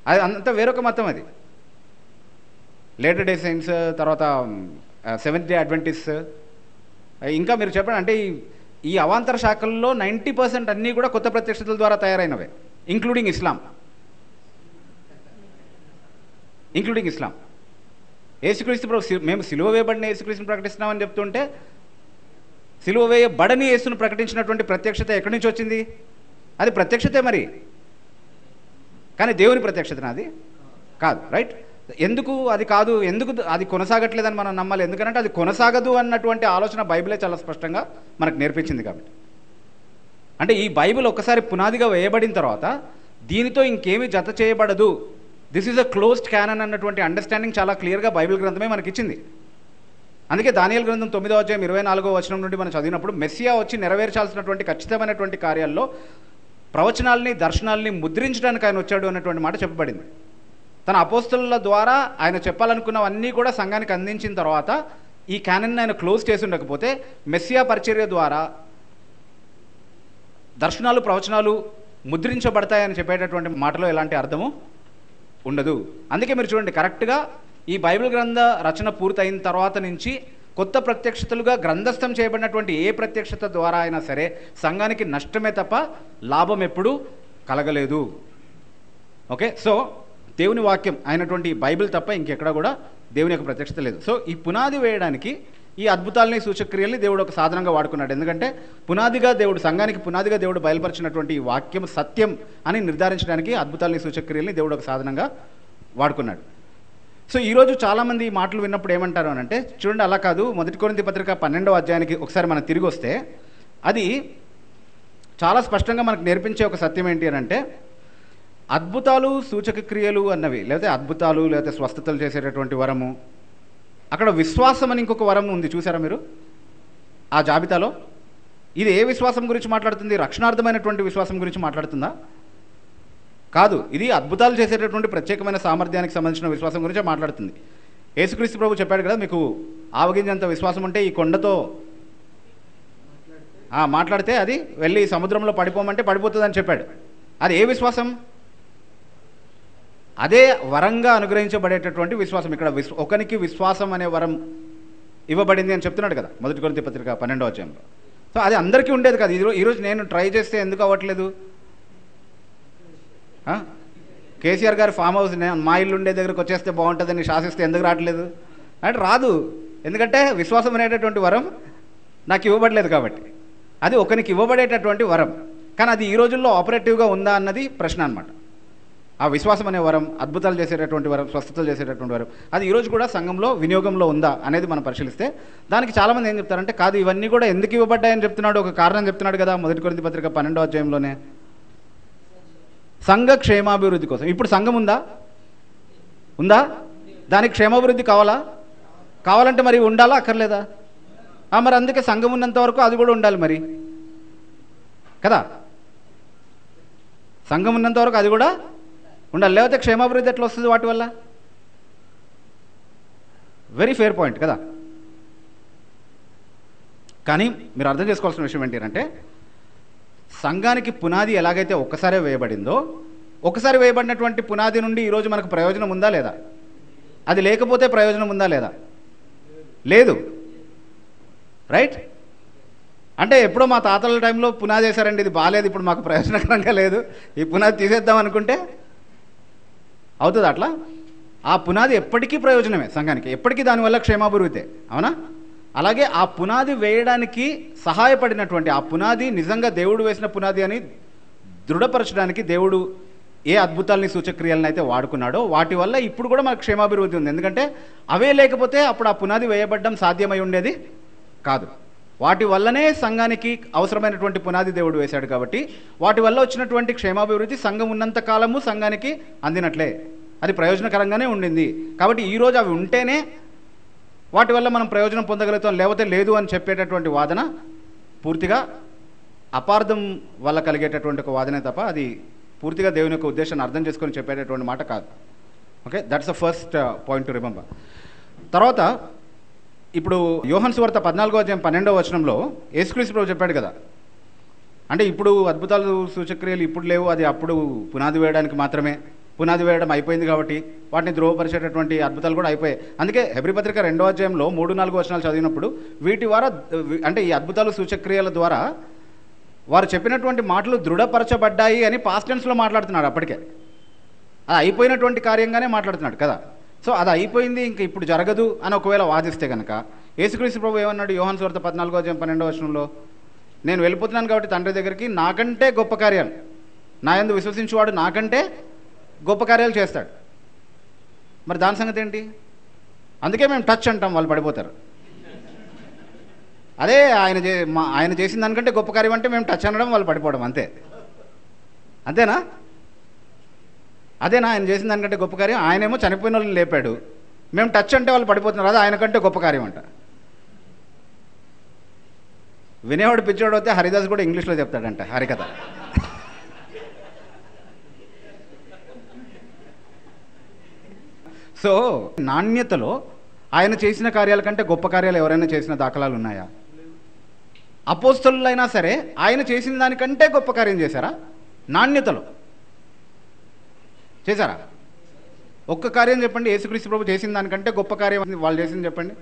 అది అంతా వేరొక మతం. అది లేటర్ డే సెయింట్స్, తర్వాత సెవెంత్ డే అడ్వెంటిస్ట్, ఇంకా మీరు చెప్పండి. అంటే ఈ అవాంతర శాఖల్లో 90% అన్నీ కూడా కొత్త ప్రత్యక్షతల ద్వారా తయారైనవే, ఇంక్లూడింగ్ ఇస్లాం. యేసుక్రీస్తు మేము సిలువ వేయబడిన యేసుక్రీస్తుని ప్రకటిస్తున్నామని చెప్తుంటే, సిలువ వేయబడని యేసును ప్రకటించినటువంటి ప్రత్యక్షత ఎక్కడి నుంచి వచ్చింది? అది ప్రత్యక్షతే మరి, కానీ దేవుని ప్రత్యక్షతనా? అది కాదు. రైట్? ఎందుకు అది కాదు? ఎందుకు అది కొనసాగట్లేదని మనం నమ్మాలి? ఎందుకంటే అది కొనసాగదు అన్నటువంటి ఆలోచన బైబిలే చాలా స్పష్టంగా మనకు నేర్పించింది కాబట్టి. అంటే ఈ బైబిల్ ఒక్కసారి పునాదిగా వేయబడిన తర్వాత దీనితో ఇంకేమీ జత చేయబడదు, this is a closed canon అన్నటువంటి అండర్స్టాండింగ్ చాలా క్లియర్గా బైబిల్ గ్రంథమే మనకిచ్చింది. అందుకే దానియేలు గ్రంథం 9వ అధ్యాయం 24వ వచనం నుండి మనం చదివినప్పుడు మెస్సియా వచ్చి నెరవేర్చాల్సినటువంటి ఖచ్చితమైనటువంటి కార్యాల్లో ప్రవచనాల్ని, దర్శనాల్ని ముద్రించడానికి ఆయన వచ్చాడు అన్నటువంటి మాట చెప్పబడింది. తన అపోస్తలుల ద్వారా ఆయన చెప్పాలనుకున్నవన్నీ కూడా సంఘానికి అందించిన తర్వాత ఈ క్యానన్ ఆయన క్లోజ్ చేసి ఉండకపోతే మెస్సియా పరిచర్య ద్వారా దర్శనాలు, ప్రవచనాలు ముద్రించబడతాయని చెప్పేటటువంటి మాటలో ఎలాంటి అర్థము ఉండదు. అందుకే మీరు చూడండి, కరెక్ట్గా ఈ బైబిల్ గ్రంథ రచన పూర్తయిన తర్వాత నుంచి కొత్త ప్రత్యక్షతలుగా గ్రంథస్థం చేయబడినటువంటి ఏ ప్రత్యక్షత ద్వారా అయినా సరే సంఘానికి నష్టమే తప్ప లాభం ఎప్పుడూ కలగలేదు. ఓకే, సో దేవుని వాక్యం అయినటువంటి బైబిల్ తప్ప ఇంకెక్కడ కూడా దేవుని యొక్క ప్రత్యక్షత లేదు. సో ఈ పునాది వేయడానికి ఈ అద్భుతాలని, సూచక్రియల్ని దేవుడు ఒక సాధనంగా వాడుకున్నాడు. ఎందుకంటే పునాదిగా దేవుడు, సంఘానికి పునాదిగా దేవుడు బయలుపరిచినటువంటి ఈ వాక్యం సత్యం అని నిర్ధారించడానికి అద్భుతాలని, సూచక్రియల్ని దేవుడు ఒక సాధనంగా వాడుకున్నాడు. సో ఈరోజు చాలామంది ఈ మాటలు విన్నప్పుడు ఏమంటారు అని అంటే, చూడండి అలా కాదు, 1 కొరింథీ పత్రిక 12వ అధ్యాయానికి ఒకసారి మనం తిరిగి వస్తే అది చాలా స్పష్టంగా మనకు నేర్పించే ఒక సత్యం ఏంటి అని అంటే, అద్భుతాలు, సూచక క్రియలు అన్నవి, లేకపోతే అద్భుతాలు, లేకపోతే స్వస్థతలు చేసేటటువంటి వరము, అక్కడ విశ్వాసం అని ఇంకొక వరం ఉంది, చూసారా మీరు ఆ జాబితాలో? ఇది ఏ విశ్వాసం గురించి మాట్లాడుతుంది? రక్షణార్థమైనటువంటి విశ్వాసం గురించి మాట్లాడుతుందా? కాదు, ఇది అద్భుతాలు చేసేటటువంటి ప్రత్యేకమైన సామర్థ్యానికి సంబంధించిన విశ్వాసం గురించే మాట్లాడుతుంది. యేసుక్రీస్తు ప్రభు చెప్పాడు కదా, మీకు ఆవగింజంత విశ్వాసం ఉంటే ఈ కొండతో మాట్లాడితే అది వెళ్ళి సముద్రంలో పడిపోమంటే పడిపోతుందని చెప్పాడు. అది ఏ విశ్వాసం? అదే వరంగా అనుగ్రహించబడేటటువంటి విశ్వాసం. ఇక్కడ ఒకనికి విశ్వాసం అనే వరం ఇవ్వబడింది అని చెప్తున్నాడు కదా 1 కొరింథీ పత్రిక 12వ అధ్యాయంలో. సో అది అందరికీ ఉండేది కదా. ఈరోజు నేను ట్రై చేస్తే ఎందుకు అవ్వట్లేదు? కేసీఆర్ గారి ఫామ్ హౌస్ మా ఇల్లు ఉండే దగ్గరకు వచ్చేస్తే బాగుంటుందని శాసిస్తే ఎందుకు రావట్లేదు అంటే రాదు. ఎందుకంటే విశ్వాసం అనేటటువంటి వరం నాకు ఇవ్వబడలేదు కాబట్టి. అది ఒకరికి ఇవ్వబడేటటువంటి వరం, కానీ అది ఈ రోజుల్లో ఆపరేటివ్గా ఉందా అన్నది ప్రశ్న అనమాట. ఆ విశ్వాసం అనే వరం, అద్భుతాలు చేసేటటువంటి వరం, స్వస్థతలు చేసేటటువంటి వరం, అది ఈరోజు కూడా సంఘంలో వినియోగంలో ఉందా అనేది మనం పరిశీలిస్తే దానికి చాలామంది ఏం చెప్తారంటే, కాదు ఇవన్నీ కూడా ఎందుకు ఇవ్వబడ్డాయని చెప్తున్నాడు, ఒక కారణం చెప్తున్నాడు కదా 1 కొరింథీ పత్రిక 12వ అధ్యాయంలోనే, సంఘ క్షేమాభివృద్ధి కోసం. ఇప్పుడు సంఘం ఉందా? దానికి క్షేమాభివృద్ధి కావాలంటే మరి ఉండాలా అక్కర్లేదా? మరి అందుకే సంఘం ఉన్నంత వరకు అది కూడా ఉండాలి మరి కదా. సంఘం ఉన్నంత వరకు అది కూడా ఉండాలి, లేకపోతే క్షేమాభివృద్ధి ఎట్లా వస్తుంది వాటి వల్ల? వెరీ ఫెయిర్ పాయింట్ కదా. కానీ మీరు అర్థం చేసుకోవాల్సిన విషయం ఏంటంటే, సంఘానికి పునాది ఎలాగైతే ఒక్కసారే వేయబడిందో, ఒకసారి వేయబడినటువంటి పునాది నుండి ఈరోజు మనకు ప్రయోజనం ఉందా లేదా? అది లేకపోతే ప్రయోజనం ఉందా లేదా? లేదు. రైట్? అంటే ఎప్పుడో మా తాతల టైంలో పునాది వేశారండి, ఇది బాగాలేదు, ఇప్పుడు మాకు ప్రయోజనకరంగా లేదు, ఈ పునాది తీసేద్దాం అనుకుంటే అవుతుంది అట్లా? ఆ పునాది ఎప్పటికీ ప్రయోజనమే సంఘానికి, ఎప్పటికీ దానివల్ల క్షేమాభివృద్ధి, అవునా? అలాగే ఆ పునాది వేయడానికి సహాయపడినటువంటి, ఆ పునాది నిజంగా దేవుడు వేసిన పునాది అని దృఢపరచడానికి దేవుడు ఏ అద్భుతాలని, సూచక్రియలను అయితే వాడుకున్నాడో వాటి వల్ల ఇప్పుడు కూడా మనకు క్షేమాభివృద్ధి ఉంది. ఎందుకంటే అవే లేకపోతే అప్పుడు ఆ పునాది వేయబడ్డం సాధ్యమై ఉండేది కాదు. వాటి వల్లనే సంఘానికి అవసరమైనటువంటి పునాది దేవుడు వేశాడు కాబట్టి వాటి వల్ల వచ్చినటువంటి క్షేమాభివృద్ధి సంఘం ఉన్నంత కాలము సంఘానికి అందినట్లే, అది ప్రయోజనకరంగానే ఉండింది. కాబట్టి ఈరోజు అవి ఉంటేనే వాటి వల్ల మనం ప్రయోజనం పొందగలుగుతాం, లేకపోతే లేదు అని చెప్పేటటువంటి వాదన పూర్తిగా అపార్థం వల్ల కలిగేటటువంటి ఒక వాదనే తప్ప అది పూర్తిగా దేవుని యొక్క ఉద్దేశాన్ని అర్థం చేసుకొని చెప్పేటటువంటి మాట కాదు. Okay, that's the first point to remember. తర్వాత ఇప్పుడు యోహాను సువార్త 14వ అధ్యాయం 12వ వచనంలో యేసుక్రీస్తు ప్రభువు చెప్పాడు కదా, అంటే ఇప్పుడు అద్భుతాలు సూచక్రియలు ఇప్పుడు లేవు, అది అప్పుడు పునాది వేయడానికి మాత్రమే, పునాది వేయడం అయిపోయింది కాబట్టి వాటిని ధ్రువపరిచేటటువంటి అద్భుతాలు కూడా అయిపోయాయి. అందుకే హెబ్రీ పత్రిక 2వ అధ్యాయంలో 3-4 వచనాలు చదివినప్పుడు వీటి ద్వారా అంటే ఈ అద్భుతాలు సూచక్రియల ద్వారా వారు చెప్పినటువంటి మాటలు దృఢపరచబడ్డాయి అని పాస్ట్ టెన్స్లో మాట్లాడుతున్నాడు. అప్పటికే అది అయిపోయినటువంటి కార్యంగానే మాట్లాడుతున్నాడు కదా. సో అది అయిపోయింది, ఇంక ఇప్పుడు జరగదు అని ఒకవేళ వాదిస్తే కనుక యేసుక్రీస్తు ప్రభు ఏమన్నాడు యోహాను సువార్త 14వ అధ్యాయం 12వ వచనంలో, నేను వెళ్ళిపోతున్నాను కాబట్టి తండ్రి దగ్గరికి, నాకంటే గొప్ప కార్యాలు, నా యందు విశ్వసించువాడు నాకంటే గొప్ప కార్యాలు చేస్తాడు. మరి దాని సంగతి ఏంటి? అందుకే మేము టచ్ అంటాం, వాళ్ళు పడిపోతారు. అదే ఆయన చేసిన దానికంటే గొప్ప కార్యం అంటే మేము టచ్ అనడం, వాళ్ళు పడిపోవడం, అంతేనా? అదేనా ఆయన చేసిన దానికంటే గొప్ప కార్యం? ఆయనేమో చనిపోయిన వాళ్ళని లేపాడు, మేము టచ్ అంటే వాళ్ళు పడిపోతున్నారు, అది ఆయనకంటే గొప్ప కార్యం అంట. వినేవాడు పిచ్చోడు అయితే హరిదాస్ కూడా ఇంగ్లీష్లో చెప్తాడంట హరికథ. సో నాణ్యతలో ఆయన చేసిన కార్యాల కంటే గొప్ప కార్యాలు ఎవరైనా చేసిన దాఖలాలు ఉన్నాయా? అపోస్తలులైనా సరే ఆయన చేసిన దానికంటే గొప్ప కార్యం చేశారా? నాణ్యతలో చేశారా? ఒక్క కార్యం చెప్పండి, యేసుక్రీస్తు ప్రభు చేసిన దానికంటే గొప్ప కార్యం వాళ్ళు చేసింది చెప్పండి.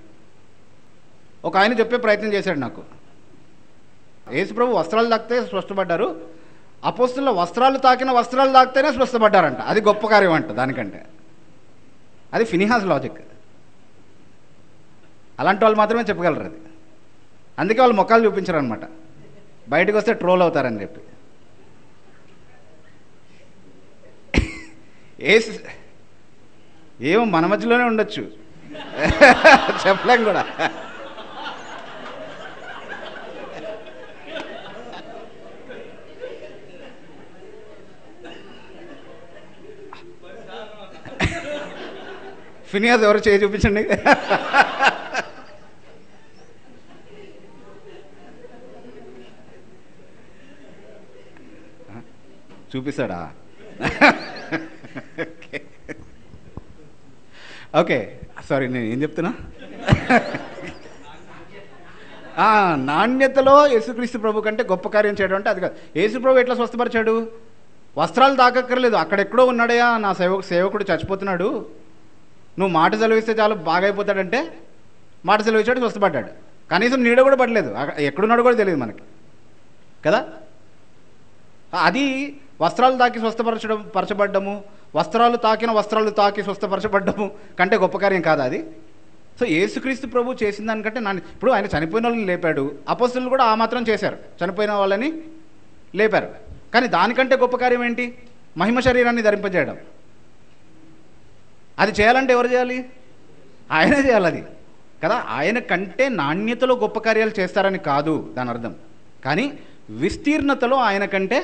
ఒక ఆయన చెప్పే ప్రయత్నం చేశాడు నాకు. యేసు ప్రభు వస్త్రాలు తాకితే స్వస్థపడ్డారు, అపోస్తలుల వస్త్రాలు తాకితేనే స్వస్థపడ్డారంట, అది గొప్ప కార్యం అంట దానికంటే. అది ఫినిహాస్ లాజిక్. అలాంటి వాళ్ళు మాత్రమే చెప్పగలరు అది. అందుకే వాళ్ళు మొక్కలు చూపించరు అనమాట, బయటకు వస్తే ట్రోల్ అవుతారని చెప్పి. ఏమో మన మధ్యలోనే ఉండొచ్చు, చెప్పలేం కూడా. ఫినియాస్ ఎవరు చేయి చూపించండి. చూపిస్తాడా? ఓకే, సారీ, నేను ఏం చెప్తున్నా? నాణ్యతలో యేసుక్రీస్తు ప్రభు కంటే గొప్ప కార్యం చేయడం అంటే అది కాదు. యేసు ప్రభు ఎట్లా స్వస్థపరిచాడు? వస్త్రాలు తాకక్కర్లేదు, అక్కడెక్కడో ఉన్నాడయా నా సేవకుడు చచ్చిపోతున్నాడు, నువ్వు మాట సెలవిస్తే చాలు బాగా అయిపోతాడంటే మాట సెలవిచ్చాడు, స్వస్థపడ్డాడు. కనీసం నీడ కూడా పడలేదు, ఎక్కడున్నాడు కూడా తెలియదు మనకి కదా. అది వస్త్రాలు తాకి పరచబడ్డము, వస్త్రాలు తాకి స్వస్థపరచబడ్డము కంటే గొప్ప కార్యం కాదా అది? సో యేసుక్రీస్తు ప్రభు చేసిన దానికంటే ఇప్పుడు ఆయన చనిపోయిన వాళ్ళని లేపాడు, అపోస్తలులు కూడా ఆ మాత్రం చేశారు, చనిపోయిన వాళ్ళని లేపారు. కానీ దానికంటే గొప్ప కార్యం ఏంటి? మహిమ శరీరాన్ని ధరింపజేయడం. అది చేయాలంటే ఎవరు చేయాలి? ఆయనే చేయాలి అది కదా. ఆయన కంటే నాణ్యతలో గొప్ప కార్యాలు చేస్తారని కాదు దాని అర్థం, కానీ విస్తీర్ణతలో ఆయన కంటే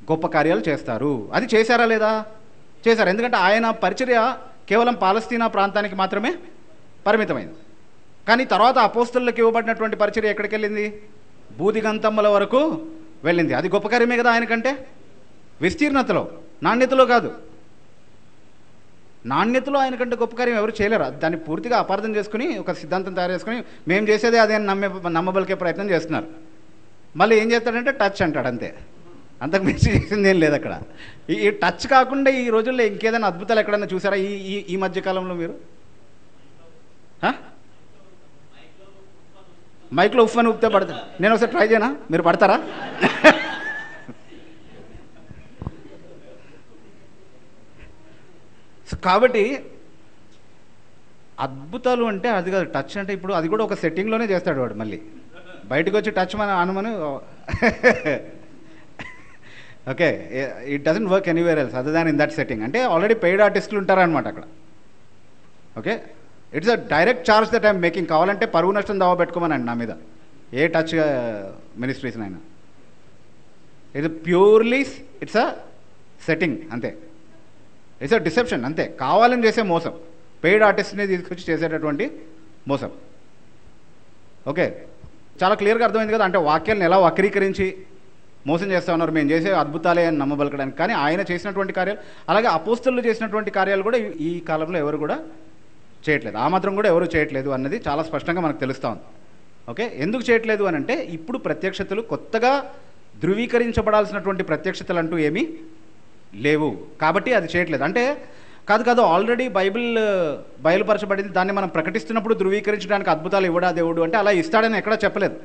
గొప్ప కార్యాలు చేస్తారు. అది చేశారా లేదా? చేశారు. ఎందుకంటే ఆయన పరిచర్య కేవలం పాలస్తీనా ప్రాంతానికి మాత్రమే పరిమితమైంది. కానీ తర్వాత అపోస్తలులకు ఇవ్వబడినటువంటి పరిచర్య ఎక్కడికి వెళ్ళింది? బూదిగంతమ్మల వరకు వెళ్ళింది. అది గొప్ప కార్యమే కదా ఆయనకంటే. విస్తీర్ణతలో, నాణ్యతలో కాదు. నాణ్యతలో ఆయన కంటే గొప్ప కార్యం ఎవరు చేయలేరు. దాన్ని పూర్తిగా అపార్థం చేసుకుని ఒక సిద్ధాంతం తయారు చేసుకుని మేము చేసేదే అదే నమ్మబలికే ప్రయత్నం చేస్తున్నారు. మళ్ళీ ఏం చేస్తాడంటే టచ్ అంటాడు, అంతే. అంతకు మించి చేసింది ఏం లేదు అక్కడ. ఈ టచ్ కాకుండా ఈ రోజుల్లో ఇంకేదైనా అద్భుతాలు ఎక్కడైనా చూసారా ఈ మధ్యకాలంలో మీరు? మైక్లో ఉఫ్ అని ఊపితే పడతారు. నేను ఒకసారి ట్రై చేయనా? మీరు పడతారా? కాబట్టి అద్భుతాలు అంటే అది కాదు. టచ్ అంటే ఇప్పుడు అది కూడా ఒక సెట్టింగ్లోనే చేస్తాడు వాడు. మళ్ళీ బయటకు వచ్చి టచ్ అనమని okay, it doesn't work anywhere else other than in that setting. అంటే ఆల్రెడీ పెయిడ్ ఆర్టిస్టులు ఉంటారనమాట అక్కడ. Okay, it's a direct charge that I'm making. కావాలంటే పరువు నష్టం దావా పెట్టుకోమనండి నా మీద, ఏ టచ్ మినిస్ట్రీస్ అయినా. It's purely it's a setting, అంతే. ఇట్స్ అ డిసెప్షన్, అంతే. కావాలని చేసే మోసం, పెయిడ్ ఆర్టిస్ట్ని తీసుకొచ్చి చేసేటటువంటి మోసం. ఓకే, చాలా క్లియర్గా అర్థమైంది కదా. అంటే వాక్యాలను ఎలా వక్రీకరించి మోసం చేస్తూ ఉన్నారు, మేము చేసే అద్భుతాలే అని నమ్మబలకడానికి. కానీ ఆయన చేసినటువంటి కార్యాలు, అలాగే అపోస్తలులు చేసినటువంటి కార్యాలు కూడా ఈ కాలంలో ఎవరు కూడా చేయట్లేదు. ఆ మాత్రం కూడా ఎవరు చేయట్లేదు అన్నది చాలా స్పష్టంగా మనకు తెలుస్తూ ఉంది. ఓకే, ఎందుకు చేయట్లేదు అని అంటే ఇప్పుడు ప్రత్యక్షతలు కొత్తగా ధృవీకరించబడాల్సినటువంటి ప్రత్యక్షతలు అంటూ ఏమీ లేవు కాబట్టి అది చేయట్లేదు. అంటే కాదు ఆల్రెడీ బైబిల్ బయలుపరచబడింది, దాన్ని మనం ప్రకటిస్తున్నప్పుడు ధృవీకరించడానికి అద్భుతాలు ఇవ్వడా దేవుడు అంటే అలా ఇస్తాడని ఎక్కడా చెప్పలేదు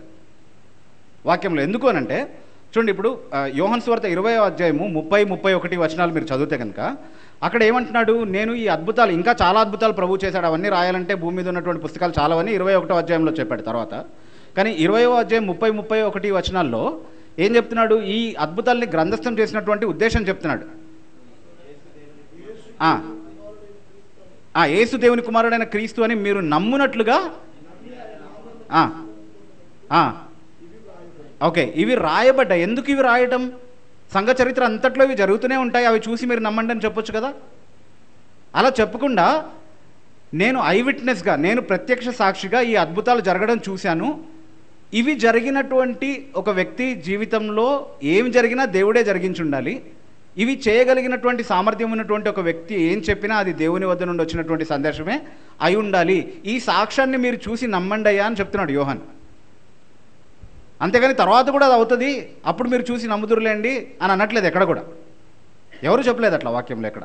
వాక్యంలో. ఎందుకు అని అంటే చూడండి, ఇప్పుడు యోహాను సువార్త 20వ అధ్యాయము 30-31 వచనాలు మీరు చదివితే కనుక అక్కడ ఏమంటున్నాడు, నేను ఈ అద్భుతాలు, ఇంకా చాలా అద్భుతాలు ప్రభు చేశాడు, అవన్నీ రాయాలంటే భూమి మీద ఉన్నటువంటి పుస్తకాలు చాలావని 21వ అధ్యాయంలో చెప్పాడు తర్వాత. కానీ 20వ అధ్యాయం 30-31 వచనాల్లో ఏం చెప్తున్నాడు, ఈ అద్భుతాలని గ్రంథస్థం చేసినటువంటి ఉద్దేశం చెప్తున్నాడు. యేసు దేవుని కుమారుడైన క్రీస్తు అని మీరు నమ్మునట్లుగా ఓకే, ఇవి రాయబడ్డాయి. ఎందుకు ఇవి రాయటం? సంఘ చరిత్ర అంతట్లో ఇవి జరుగుతూనే ఉంటాయి, అవి చూసి మీరు నమ్మండి అని చెప్పొచ్చు కదా. అలా చెప్పకుండా నేను ఐ విట్నెస్గా, నేను ప్రత్యక్ష సాక్షిగా ఈ అద్భుతాలు జరగడం చూశాను, ఇవి జరిగినటువంటి ఒక వ్యక్తి జీవితంలో ఏం జరిగినా దేవుడే జరిగించి ఉండాలి, ఇవి చేయగలిగినటువంటి సామర్థ్యం ఉన్నటువంటి ఒక వ్యక్తి ఏం చెప్పినా అది దేవుని వద్ద నుండి వచ్చినటువంటి సందేశమే అయి ఉండాలి, ఈ సాక్ష్యాన్ని మీరు చూసి నమ్మండి అయ్యా అని చెప్తున్నాడు యోహాన్. అంతేగాని తర్వాత కూడా అది అవుతుంది, అప్పుడు మీరు చూసి నమ్ముదురులేండి అని అనట్లేదు ఎక్కడ కూడా. ఎవరు చెప్పలేదు అట్లా వాక్యంలో ఎక్కడ.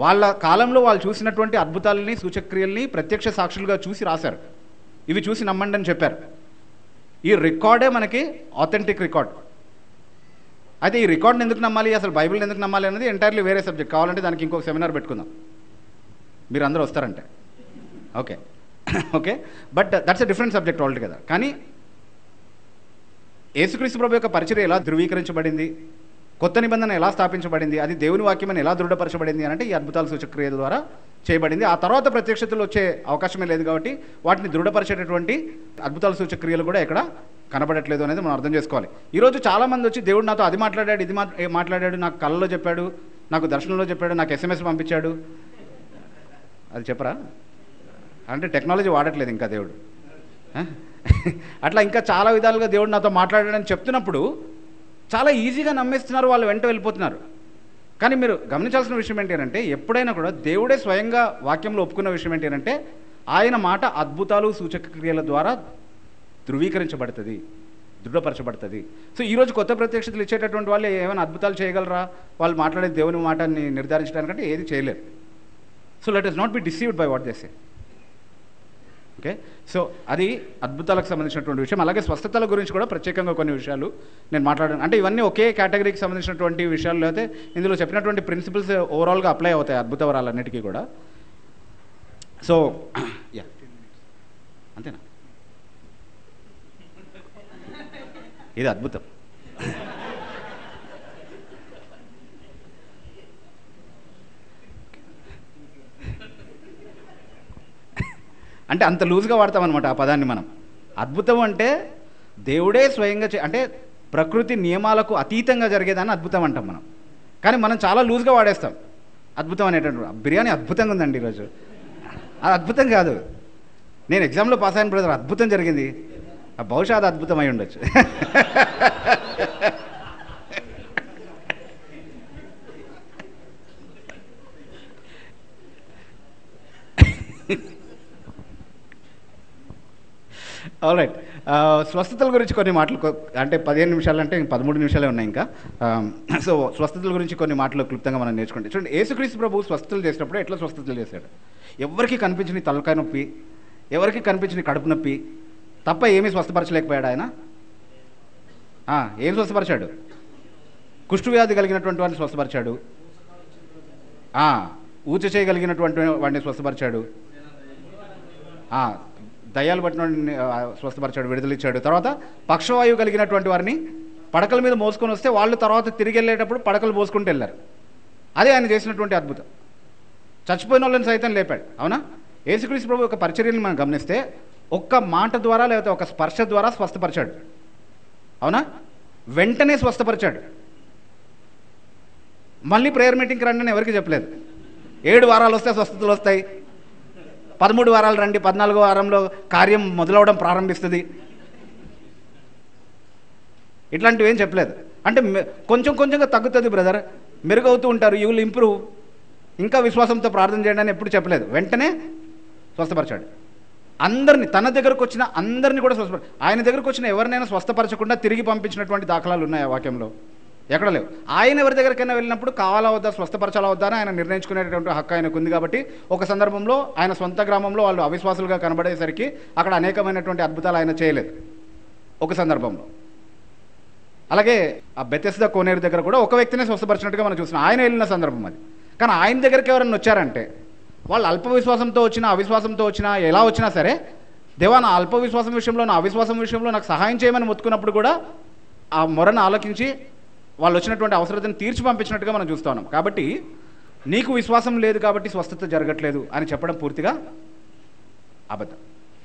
వాళ్ళ కాలంలో వాళ్ళు చూసినటువంటి అద్భుతాలని, సూచక్రియల్ని ప్రత్యక్ష సాక్షులుగా చూసి రాశారు, ఇవి చూసి నమ్మండి అని చెప్పారు. ఈ రికార్డే మనకి ఆథెంటిక్ రికార్డ్. అయితే ఈ రికార్డ్ని ఎందుకు నమ్మాలి, అసలు బైబిల్ని ఎందుకు నమ్మాలి అనేది ఎంటైర్లీ వేరే సబ్జెక్ట్. కావాలంటే దానికి ఇంకొక సెమినార్ పెట్టుకుందాం, మీరు అందరూ వస్తారంటే. Okay okay, but that's a different subject altogether. కానీ యేసుక్రీస్తు ప్రభు యొక్క పరిచర్య ఎలా ధృవీకరించబడింది, కొత్త నిబంధన ఎలా స్థాపించబడింది, అది దేవుని వాక్యమని ఎలా దృఢపరచబడింది అంటే ఈ అద్భుతాల సూచక్రియల ద్వారా చేయబడింది. ఆ తర్వాత ప్రత్యక్షతలు వచ్చే అవకాశమే లేదు కాబట్టి వాటిని దృఢపరిచేటటువంటి అద్భుతాల సూచక్రియలు కూడా ఎక్కడ కనబడట్లేదు అనేది మనం అర్థం చేసుకోవాలి. ఈరోజు చాలామంది వచ్చి దేవుడు నాతో అది మాట్లాడాడు, ఇది మాట్లాడాడు, నాకు కళ్ళలో చెప్పాడు, నాకు దర్శనంలో చెప్పాడు, నాకు SMS పంపించాడు, అది చెప్పరా అంటే టెక్నాలజీ వాడట్లేదు ఇంకా దేవుడు. అట్లా ఇంకా చాలా విధాలుగా దేవుడు నాతో మాట్లాడాడని చెప్తున్నప్పుడు చాలా ఈజీగా నమ్మేస్తున్నారు, వాళ్ళు వెంట వెళ్ళిపోతున్నారు. కానీ మీరు గమనించాల్సిన విషయం ఏంటంటే ఎప్పుడైనా కూడా దేవుడే స్వయంగా వాక్యంలో ఒప్పుకున్న విషయం ఏంటంటే ఆయన మాట అద్భుతాలు సూచక క్రియల ద్వారా ధృవీకరించబడుతుంది, దృఢపరచబడుతుంది. సో ఈరోజు కొత్త ప్రత్యక్షతలు ఇచ్చేటటువంటి వాళ్ళు ఏమైనా అద్భుతాలు చేయగలరా, వాళ్ళు మాట్లాడే దేవుని మాటని నిర్ధారించడానికంటే ఏది చేయలేరు. So let us not be deceived by what they say. Okay, so అది అద్భుతాలకు సంబంధించినటువంటి విషయం. అలాగే స్వస్థతల గురించి కూడా ప్రత్యేకంగా కొన్ని విషయాలు నేను మాట్లాడాను. అంటే ఇవన్నీ ఒకే కేటగిరీకి సంబంధించినటువంటి విషయాలు, అయితే ఇందులో చెప్పినటువంటి ప్రిన్సిపల్స్ ఓవరాల్గా అప్లై అవుతాయి అద్భుత వరాలన్నిటికీ కూడా. సో యా, అంతేనా, ఇది అద్భుతం. అంటే అంత లూజ్గా వాడతామన్నమాట ఆ పదాన్ని మనం. అద్భుతం అంటే దేవుడే స్వయంగా అంటే ప్రకృతి నియమాలకు అతీతంగా జరిగేదాన్ని అద్భుతం అంటాం మనం. కానీ మనం చాలా లూజ్గా వాడేస్తాం అద్భుతం అనేటటువంటి. బిర్యానీ అద్భుతంగా ఉందండి ఈరోజు, అది అద్భుతం కాదు. నేను ఎగ్జామ్లో పాస్ అయిన బ్రదర్, అద్భుతం జరిగింది, బహుశా అది అద్భుతం అయి ఉండొచ్చు. ఆల్రైట్, స్వస్థతల గురించి కొన్ని మాటలు, అంటే 15 నిమిషాలు అంటే 13 నిమిషాలే ఉన్నాయి ఇంకా. సో స్వస్థతల గురించి కొన్ని మాటలు క్లుప్తంగా మనం నేర్చుకుంటే, చూడండి యేసుక్రీస్తు ప్రభు స్వస్థతలు చేసినప్పుడు ఎట్లా స్వస్థతలు చేశాడు. ఎవరికి కనిపించిన తలకాయ నొప్పి, ఎవరికి కనిపించిన కడుపు నొప్పి తప్ప ఏమీ స్వస్థపరచలేకపోయాడు ఆయన. ఏం స్వస్థపరిచాడు? కుష్ఠవ్యాధి కలిగినటువంటి వాడిని స్వస్థపరిచాడు, ఊచ చేయగలిగినటువంటి వాడిని స్వస్థపరిచాడు, దయ్యాలు పట్టిన స్వస్థపరిచాడు, విడుదలిచ్చాడు. తర్వాత పక్షవాయువు కలిగినటువంటి వారిని పడకల మీద మోసుకొని వస్తే వాళ్ళు తర్వాత తిరిగి వెళ్ళేటప్పుడు పడకలు మోసుకుంటూ వెళ్ళారు. అదే ఆయన చేసినటువంటి అద్భుతం. చచ్చిపోయిన వాళ్ళని సైతం లేపాడు. అవునా? యేసుక్రీస్తు ప్రభు యొక్క పరిచర్యని మనం గమనిస్తే ఒక్క మాట ద్వారా లేకపోతే ఒక స్పర్శ ద్వారా స్వస్థపరిచాడు. అవునా? వెంటనే స్వస్థపరిచాడు. మళ్ళీ ప్రేయర్ మీటింగ్కి రండి అని ఎవరికి చెప్పలేదు. 7 వారాలు వస్తే స్వస్థతలు వస్తాయి, 13 వారాలు రండి, 14వ వారంలో కార్యం మొదలవడం ప్రారంభిస్తుంది. ఇట్లాంటివి ఏం చెప్పలేదు. అంటే కొంచెం కొంచెంగా తగ్గుతుంది బ్రదర్, మెరుగవుతూ ఉంటారు, యూ విల్ ఇంప్రూవ్, ఇంకా విశ్వాసంతో ప్రార్థన చేయండి అని ఎప్పుడు చెప్పలేదు. వెంటనే స్వస్థపరచాడు అందరినీ. తన దగ్గరకు వచ్చిన అందరినీ కూడా ఆయన దగ్గరకు వచ్చిన ఎవరినైనా స్వస్థపరచకుండా తిరిగి పంపించినటువంటి దాఖలాలు ఉన్నాయి ఆ వాక్యంలో? ఎక్కడ లేవు. ఆయన ఎవరి దగ్గరికైనా వెళ్ళినప్పుడు కావాలా వద్దా, స్వస్థపరచాలా వద్దా అని ఆయన నిర్ణయించుకునేటువంటి హక్కు ఆయనకు ఉంది. కాబట్టి ఒక సందర్భంలో ఆయన సొంత గ్రామంలో వాళ్ళు అవిశ్వాసులుగా కనబడేసరికి అక్కడ అనేకమైనటువంటి అద్భుతాలు ఆయన చేయలేదు ఒక సందర్భంలో. అలాగే ఆ బెతెస్దా కోనేరు దగ్గర కూడా ఒక వ్యక్తినే స్వస్థపరిచినట్టుగా మనం చూస్తున్నాం, ఆయన వెళ్ళిన సందర్భం అది. కానీ ఆయన దగ్గరికి ఎవరైనా వచ్చారంటే వాళ్ళు అల్ప విశ్వాసంతో వచ్చినా అవిశ్వాసంతో వచ్చినా ఎలా వచ్చినా సరే, దేవా నా అల్ప విశ్వాసం విషయంలో, నా అవిశ్వాసం విషయంలో నాకు సహాయం చేయమని మొత్తుకున్నప్పుడు కూడా ఆ మొరను ఆలోచించి వాళ్ళు వచ్చినటువంటి అవసరతను తీర్చి పంపించినట్టుగా మనం చూస్తూ ఉన్నాం. కాబట్టి నీకు విశ్వాసం లేదు కాబట్టి స్వస్థత జరగట్లేదు అని చెప్పడం పూర్తిగా అబద్ధం.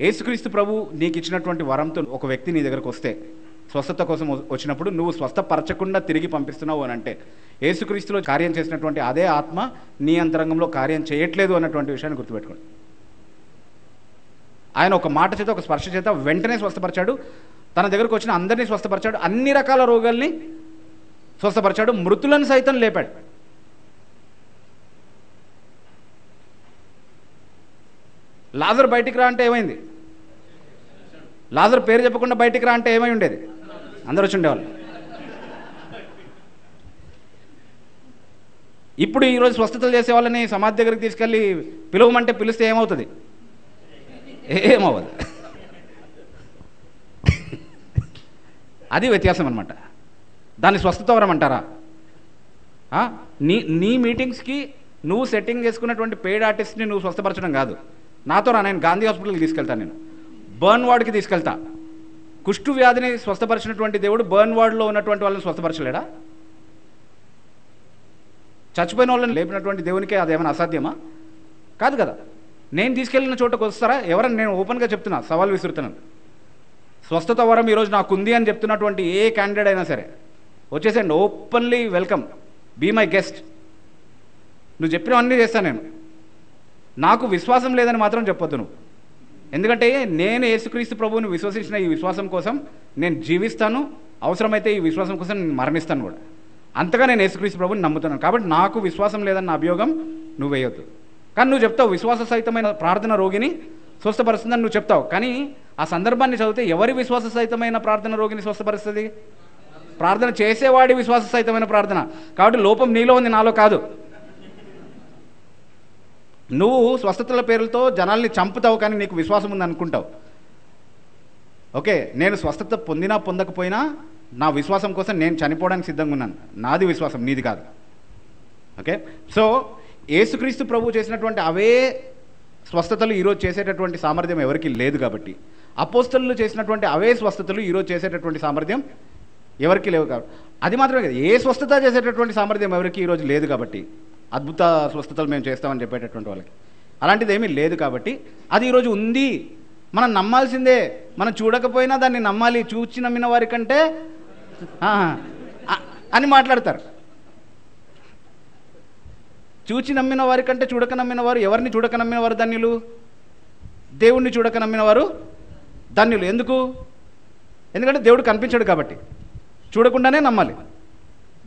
యేసుక్రీస్తు ప్రభు నీకు ఇచ్చినటువంటి వరంతో ఒక వ్యక్తి నీ దగ్గరకు వస్తే, స్వస్థత కోసం వచ్చినప్పుడు నువ్వు స్వస్థపరచకుండా తిరిగి పంపిస్తున్నావు అని అంటే యేసుక్రీస్తులో కార్యం చేసినటువంటి అదే ఆత్మ నీ అంతరంగంలో కార్యం చేయట్లేదు అన్నటువంటి విషయాన్ని గుర్తుపెట్టుకోండి. ఆయన ఒక మాట చేత, ఒక స్పర్శ చేత వెంటనే స్వస్థపరిచాడు. తన దగ్గరకు వచ్చిన అందరినీ స్వస్థపరిచాడు, అన్ని రకాల రోగాల్ని స్వస్థపరిచాడు, మృతులను సైతం లేపాడు. లాజర్ బయటికి రా అంటే ఏమైంది? లాజర్ పేరు చెప్పకుండా బయటికి రా అంటే ఏమై ఉండేది? అందరూ వచ్చి ఉండేవాళ్ళు. ఇప్పుడు ఈరోజు స్వస్థతలు చేసే వాళ్ళని సమాధి దగ్గరికి తీసుకెళ్ళి పిలవమంటే పిలిస్తే ఏమవుతుంది? ఏమవ్వదు. అది వ్యత్యాసం అనమాట. దాన్ని స్వస్థత వరం అంటారా? నీ మీటింగ్స్కి నువ్వు సెట్టింగ్ చేసుకున్నటువంటి పెయిడ్ ఆర్టిస్ట్ని నువ్వు స్వస్థపరచడం కాదు. నాతో రా, నేను గాంధీ హాస్పిటల్కి తీసుకెళ్తాను, నేను బర్న్ వార్డ్కి తీసుకెళ్తా. కుష్టు వ్యాధిని స్వస్థపరిచినటువంటి దేవుడు బర్న్ వార్డ్లో ఉన్నటువంటి వాళ్ళని స్వస్థపరచలేడా? చచ్చిపోయిన వాళ్ళని లేపినటువంటి దేవునికి అదేమైనా అసాధ్యమా? కాదు కదా. నేను తీసుకెళ్ళిన చోటకు వస్తారా ఎవరని నేను ఓపెన్గా చెప్తున్నా, సవాల్ విసురుతున్నాను. స్వస్థత వరం ఈరోజు నాకుంది అని చెప్తున్నటువంటి ఏ క్యాండిడేట్ అయినా సరే వచ్చేసండి, openly welcome, be my guest. నువ్వు చెప్పినవన్నీ చేస్తాను నేను. నాకు విశ్వాసం లేదని మాత్రం చెప్పొద్దు నువ్వు. ఎందుకంటే నేను యేసుక్రీస్తు ప్రభువుని విశ్వసించిన ఈ విశ్వాసం కోసం నేను జీవిస్తాను, అవసరమైతే ఈ విశ్వాసం కోసం నేను మరణిస్తాను కూడా. అంతగా నేను యేసుక్రీస్తు ప్రభువుని నమ్ముతున్నాను. కాబట్టి నాకు విశ్వాసం లేదన్న అభియోగం నువ్వు వేయొద్దు. కానీ నువ్వు చెప్తావు విశ్వాస సహితమైన ప్రార్థన రోగిని స్వస్థపరుస్తుందని నువ్వు చెప్తావు. కానీ ఆ సందర్భాన్ని చదివితే ఎవరి విశ్వాస సహితమైన ప్రార్థన రోగిని స్వస్థపరుస్తుంది? ప్రార్థన చేసేవాడి విశ్వాస సహితమైన ప్రార్థన. కాబట్టి లోపం నీలో ఉంది, నాలో కాదు. నువ్వు స్వస్థతల పేర్లతో జనాల్ని చంపుతావు, కానీ నీకు విశ్వాసం ఉంది అనుకుంటావు. ఓకే, నేను స్వస్థత పొందినా పొందకపోయినా నా విశ్వాసం కోసం నేను చనిపోవడానికి సిద్ధంగా ఉన్నాను. నాది విశ్వాసం, నీది కాదు. ఓకే, సో యేసుక్రీస్తు ప్రభు చేసినటువంటి అవే స్వస్థతలు ఈరోజు చేసేటటువంటి సామర్థ్యం ఎవరికి లేదు. కాబట్టి అపోస్తలులు చేసినటువంటి అవే స్వస్థతలు ఈరోజు చేసేటటువంటి సామర్థ్యం ఎవరికి లేవు. కాబట్టి అది మాత్రమే కదా, ఏ స్వస్థత చేసేటటువంటి సామర్థ్యం ఎవరికి ఈరోజు లేదు. కాబట్టి అద్భుత స్వస్థతలు మేము చేస్తామని చెప్పేటటువంటి వాళ్ళకి అలాంటిది ఏమీ లేదు. కాబట్టి అది ఈరోజు ఉంది, మనం నమ్మాల్సిందే. మనం చూడకపోయినా దాన్ని నమ్మాలి. చూచి నమ్మిన వారి కంటే అని మాట్లాడతారు. చూచి నమ్మిన వారి కంటే చూడక నమ్మిన వారు, ఎవరిని చూడక నమ్మిన వారు ధన్యులు? దేవుణ్ణి చూడక నమ్మిన వారు ధన్యులు. ఎందుకు? ఎందుకంటే దేవుడు కనిపించాడు కాబట్టి చూడకుండానే నమ్మాలి.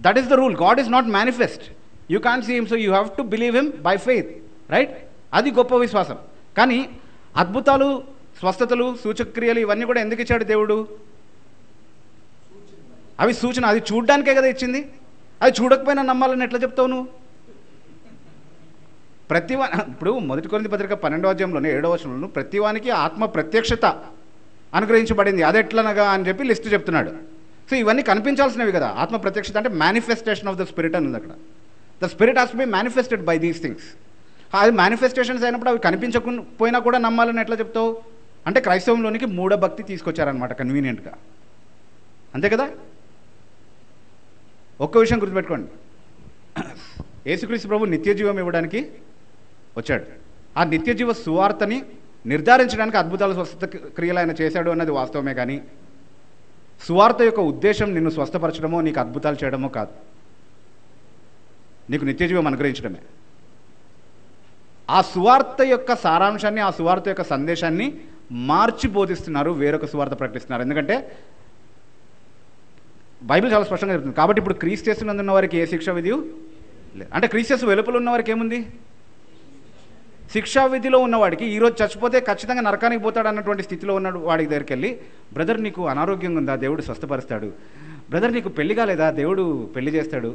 That is the rule. God is not manifest, you can't see him, so you have to believe him by faith, right? అది గొప్ప విశ్వాసం. కానీ అద్భుతాలు, స్వస్థతలు, సూచక్రియలు ఇవన్నీ కూడా ఎందుకు ఇచ్చాడు దేవుడు? అవి సూచన. అది చూడడానికే కదా ఇచ్చింది. అది చూడకపోయినా నమ్మాలని ఎట్లా చెప్తావు నువ్వు? ఇప్పుడు 1 కొరింథీ పత్రిక 12వ అధ్యాయంలోనే 7వ వచనంలో ప్రతివానికి ఆత్మ ప్రత్యక్షత అనుగ్రహించబడింది, అదెట్లనగా అని చెప్పి లిస్ట్ చెప్తున్నాడు. సో ఇవన్నీ కనిపించాల్సినవి కదా. ఆత్మ ప్రత్యక్షత అంటే మేనిఫెస్టేషన్ ఆఫ్ ద స్పిరిట్ అని ఉంది అక్కడ. The spirit has to be manifested by these things. అది మేనిఫెస్టేషన్స్ అయినప్పుడు అవి కనిపించకపోయినా కూడా నమ్మాలని ఎట్లా చెప్తావు? అంటే క్రైస్తవంలోనికి మూఢభక్తి తీసుకొచ్చారనమాట కన్వీనియంట్గా. అంతే కదా. ఒక్క విషయం గుర్తుపెట్టుకోండి, యేసుక్రీస్తు ప్రభు నిత్యజీవం ఇవ్వడానికి వచ్చాడు. ఆ నిత్యజీవ సువార్తని నిర్ధారించడానికి అద్భుతాలు, స్వస్థత క్రియలు ఆయన చేశాడు అన్నది వాస్తవమే. కానీ సువార్త యొక్క ఉద్దేశం నిన్ను స్వస్థపరచడమో, నీకు అద్భుతాలు చేయడమో కాదు, నీకు నిత్యజీవం అనుగ్రహించడమే. ఆ సువార్త యొక్క సారాంశాన్ని, ఆ సువార్త యొక్క సందేశాన్ని మార్చి బోధిస్తున్నారు, వేరొక సువార్త ప్రకటిస్తున్నారు. ఎందుకంటే బైబిల్ చాలా స్పష్టంగా చెప్తుంది. కాబట్టి ఇప్పుడు క్రీస్తునందున్న వారికి ఏ శిక్షా విధి లేదు. అంటే క్రీస్తు వెలుపల ఉన్న వారికి ఏముంది? శిక్షా విధిలో ఉన్నవాడికి ఈరోజు చచ్చిపోతే ఖచ్చితంగా నరకానికి పోతాడు అన్నటువంటి స్థితిలో ఉన్నాడు. వాడి దగ్గరికి వెళ్ళి, బ్రదర్ నీకు అనారోగ్యంగా ఉందా, దేవుడు స్వస్థపరుస్తాడు. బ్రదర్ నీకు పెళ్లి కాలేదా, దేవుడు పెళ్లి చేస్తాడు.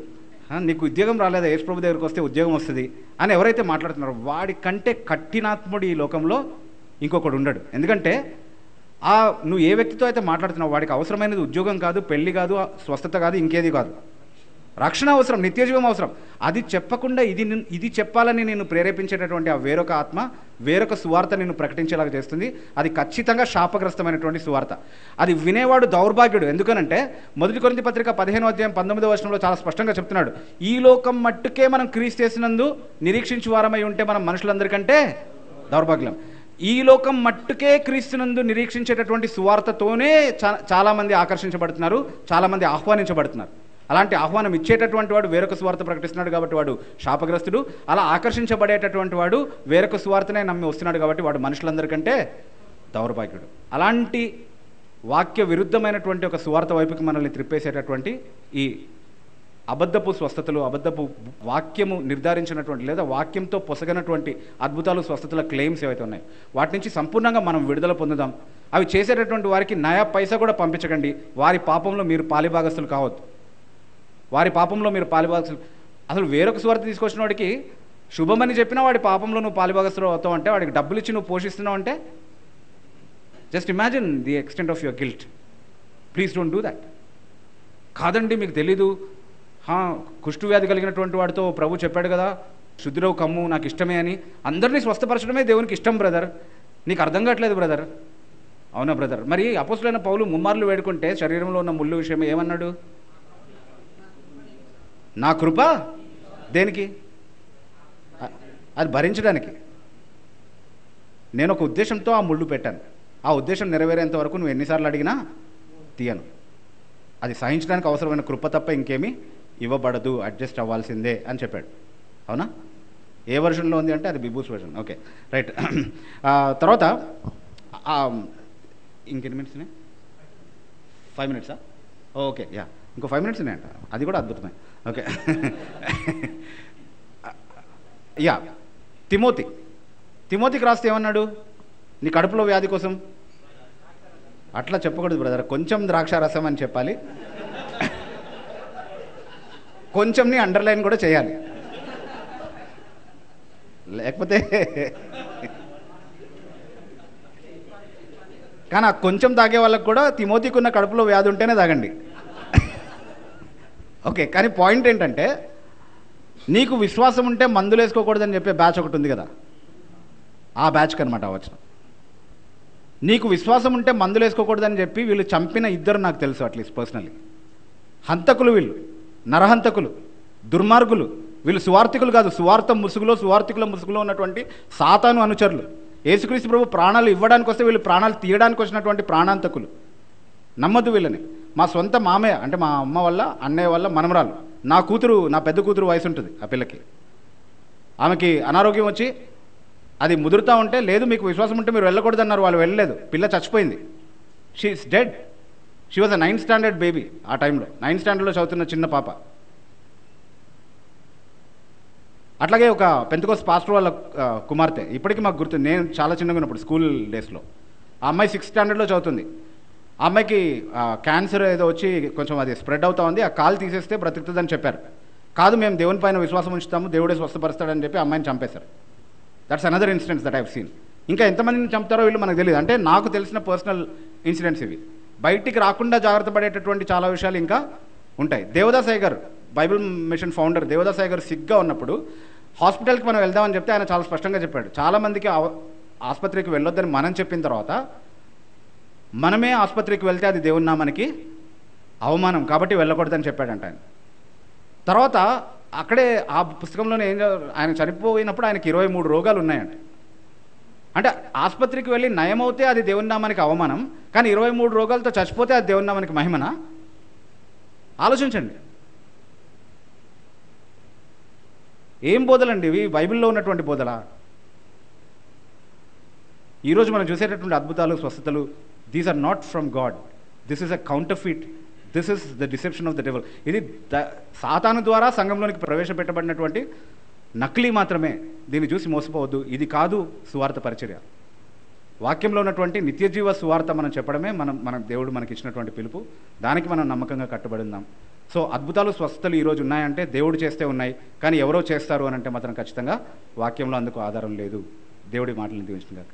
నీకు ఉద్యోగం రాలేదా, యేసు ప్రభు దగ్గరికి వస్తే ఉద్యోగం వస్తుంది అని ఎవరైతే మాట్లాడుతున్నారో వాడి కంటే కఠినాత్ముడు ఈ లోకంలో ఇంకొకడు ఉండడు. ఎందుకంటే నువ్వు ఏ వ్యక్తితో అయితే మాట్లాడుతున్నావు వాడికి అవసరమైనది ఉద్యోగం కాదు, పెళ్లి కాదు, స్వస్థత కాదు, ఇంకేది కాదు. రక్షణ అవసరం, నిత్యజీవం అవసరం. అది చెప్పకుండా ఇది చెప్పాలని నేను ప్రేరేపించేటటువంటి ఆ వేరొక ఆత్మ, వేరొక సువార్త నిన్ను ప్రకటించేలాగా చేస్తుంది. అది ఖచ్చితంగా శాపగ్రస్తమైనటువంటి సువార్త. అది వినేవాడు దౌర్భాగ్యుడు. ఎందుకనంటే 1 కొరింథీ పత్రిక 15వ అధ్యాయం 19వ వచనంలో చాలా స్పష్టంగా చెప్తున్నాడు, ఈ లోకం మట్టుకే మనం క్రీస్తు యేసునందు నిరీక్షించు వారమై ఉంటే మనం మనుషులందరికంటే దౌర్భాగ్యం. ఈ లోకం మట్టుకే క్రీస్తునందు నిరీక్షించేటటువంటి సువార్తతోనే చాలామంది ఆకర్షించబడుతున్నారు, చాలామంది ఆహ్వానించబడుతున్నారు. అలాంటి ఆహ్వానం ఇచ్చేటటువంటి వాడు వేరొక సువార్త ప్రకటిస్తున్నాడు కాబట్టి వాడు శాపగ్రస్తుడు. అలా ఆకర్షించబడేటటువంటి వాడు వేరొక సువార్తనే నమ్మి వస్తున్నాడు కాబట్టి వాడు మనుషులందరికంటే దౌర్భాగ్యుడు. అలాంటి వాక్య విరుద్ధమైనటువంటి ఒక సువార్త వైపుకి మనల్ని త్రిప్పేసేటటువంటి ఈ అబద్ధపు స్వస్థతలు, అబద్ధపు వాక్యము నిర్ధారించినటువంటి లేదా వాక్యంతో పొసగనటువంటి అద్భుతాలు, స్వస్థతల క్లెయిమ్స్ ఏవైతే ఉన్నాయో వాటి నుంచి సంపూర్ణంగా మనం విడుదల పొందుదాం. అవి చేసేటటువంటి వారికి నయా పైసా కూడా పంపించకండి. వారి పాపంలో మీరు పాలిభాగస్తులు కావద్దు. వారి పాపంలో మీరు పాలిభాగస్తులు. అసలు వేరొక సువార్త తీసుకొచ్చిన వాడికి శుభమని చెప్పినా వాడి పాపంలో నువ్వు పాలిభాగస్తులు అవుతావు అంటే, వాడికి డబ్బులు ఇచ్చి నువ్వు పోషిస్తున్నావు అంటే, just imagine the extent of your guilt. Please don't do that. కాదండి మీకు తెలీదు, కుష్టు వ్యాధి కలిగినటువంటి వాడితో ప్రభు చెప్పాడు కదా, శుద్ధిరవు కమ్ము నాకు ఇష్టమే అని. అందరినీ స్వస్థపరచడమే దేవునికి ఇష్టం బ్రదర్, నీకు అర్థం కావట్లేదు బ్రదర్. అవునా బ్రదర్? మరి అపోస్తులైన పౌలు ముమ్మార్లు వేడుకుంటే శరీరంలో ఉన్న ముళ్ళు విషయం ఏమన్నాడు? నా కృప దేనికి? అది భరించడానికి. నేను ఒక ఉద్దేశంతో ఆ ముళ్ళు పెట్టాను. ఆ ఉద్దేశం నెరవేరేంత వరకు నువ్వు ఎన్నిసార్లు అడిగినా తీయను. అది సహించడానికి అవసరమైన కృప తప్ప ఇంకేమీ ఇవ్వబడదు, అడ్జస్ట్ అవ్వాల్సిందే అని చెప్పాడు. అవునా? ఏ వర్షన్లో ఉంది అంటే అది బిబూస్ వర్షన్. Okay right. తర్వాత ఇంకెన్ని మినిట్స్ ఉన్నాయి? 5 మినిట్సా? ఓకే యా, ఇంకో 5 మినిట్స్ ఉన్నాయంట. అది కూడా అద్భుతమే. ఓకే యా, తిమోతికి రాస్తే ఏమన్నాడు? నీ కడుపులో వ్యాధి కోసం అట్లా చెప్పకూడదు బ్రదర్, కొంచెం ద్రాక్షారసం అని చెప్పాలి, కొంచెంని అండర్లైన్ కూడా చేయాలి, లేకపోతే కానీ ఆ కొంచెం తాగే వాళ్ళకు కూడా తిమోతికి ఉన్న కడుపులో వ్యాధి ఉంటేనే తాగండి. ఓకే, కానీ పాయింట్ ఏంటంటే నీకు విశ్వాసం ఉంటే మందులు వేసుకోకూడదని చెప్పే బ్యాచ్ ఒకటి ఉంది కదా, ఆ బ్యాచ్కి అనమాట వచ్చిన. నీకు విశ్వాసం ఉంటే మందులు వేసుకోకూడదని చెప్పి వీళ్ళు చంపిన ఇద్దరు నాకు తెలుసు, అట్లీస్ట్ పర్సనలీ. హంతకులు వీళ్ళు, నరహంతకులు, దుర్మార్గులు. వీళ్ళు సువార్థికులు కాదు, సువార్థికుల ముసుగులో ఉన్నటువంటి సాతాను అనుచరులు. యేసుక్రీస్తు ప్రభు ప్రాణాలు ఇవ్వడానికి వస్తే వీళ్ళు ప్రాణాలు తీయడానికి వచ్చినటువంటి ప్రాణాంతకులు. నమ్మద్దు వీళ్ళని. మా సొంత మామయ్య అంటే మా అమ్మ వల్ల, అన్నయ్య వల్ల మనమరాలు, నా పెద్ద కూతురు వయసు ఉంటుంది ఆ పిల్లకి. ఆమెకి అనారోగ్యం వచ్చి అది ముదురుతూ ఉంటే, లేదు మీకు విశ్వాసం ఉంటే మీరు వెళ్ళకూడదు అన్నారు. వాళ్ళు వెళ్ళలేదు, పిల్ల చచ్చిపోయింది. She is dead. She was a 9th standard baby. ఆ టైంలో 9th స్టాండర్డ్లో చదువుతున్న చిన్న పాప. అట్లాగే ఒక పెంతెకోస్తు పాస్టర్ వాళ్ళ కుమార్తె, ఇప్పటికీ మాకు గుర్తుంది, నేను చాలా చిన్నగా ఉన్నప్పుడు స్కూల్ డేస్లో. ఆ అమ్మాయి 6th స్టాండర్డ్లో చదువుతుంది. ఆ అమ్మాయికి క్యాన్సర్ ఏదో వచ్చి కొంచెం అది స్ప్రెడ్ అవుతా ఉంది, ఆ కాలు తీసేస్తే బ్రతుకుతుందని చెప్పారు. కాదు, మేము దేవుని పైన విశ్వాసం ఉంచుతాము, దేవుడే స్వస్థపరుస్తాడని చెప్పి అమ్మాయిని చంపేశారు. That's another incidents that I've seen. ఇంకా ఎంతమందిని చంపుతారో వీళ్ళు మనకు తెలియదు. అంటే నాకు తెలిసిన పర్సనల్ ఇన్సిడెంట్స్ ఇవి. బయటికి రాకుండా జాగ్రత్త పడేటటువంటి చాలా విషయాలు ఇంకా ఉంటాయి. దేవదాస్ అయ్య గారు, బైబిల్ మిషన్ ఫౌండర్ దేవదాస్ అయ్య గారు సిగ్గా ఉన్నప్పుడు హాస్పిటల్కి మనం వెళ్దామని చెప్తే ఆయన చాలా స్పష్టంగా చెప్పాడు, చాలామందికి ఆసుపత్రికి వెళ్ళొద్దని మనం చెప్పిన తర్వాత మనమే ఆసుపత్రికి వెళ్తే అది దేవుని నామానికి అవమానం కాబట్టి వెళ్ళకూడదని చెప్పాడంట ఆయన. తర్వాత అక్కడే ఆ పుస్తకంలోనే ఆయన చనిపోయినప్పుడు ఆయనకి 23 రోగాలు ఉన్నాయంట. అంటే ఆసుపత్రికి వెళ్ళి నయమవుతే అది దేవుని నామానికి అవమానం, కానీ 23 రోగాలతో చచ్చిపోతే అది దేవుని నామానికి మహిమనా? ఆలోచించండి. ఏం బోధలండి ఇవి? బైబిల్లో ఉన్నటువంటి బోధలా? ఈరోజు మనం చూసేటటువంటి అద్భుతాలు, స్వస్థతలు, these are not from God. This is a counterfeit. This is the deception of the devil. ఇది సాతాను ద్వారా సంఘంలోనికి ప్రవేశపెట్టబడినటువంటి నకిలీ మాత్రమే. దీన్ని చూసి మోసపోవద్దు. ఇది కాదు సువార్త పరిచర్య. వాక్యంలో ఉన్నటువంటి నిత్యజీవ సువార్త మనం చెప్పడమే మన దేవుడు మనకి ఇచ్చినటువంటి పిలుపు. దానికి మనం నమ్మకంగా కట్టుబడి ఉందాం. సో అద్భుతాలు, స్వస్థతలు ఈరోజు ఉన్నాయంటే దేవుడు చేస్తే ఉన్నాయి, కానీ ఎవరో చేస్తారు అని అంటే మాత్రం ఖచ్చితంగా వాక్యంలో అందుకు ఆధారం లేదు. దేవుడి మాటలను దీవించుగాక.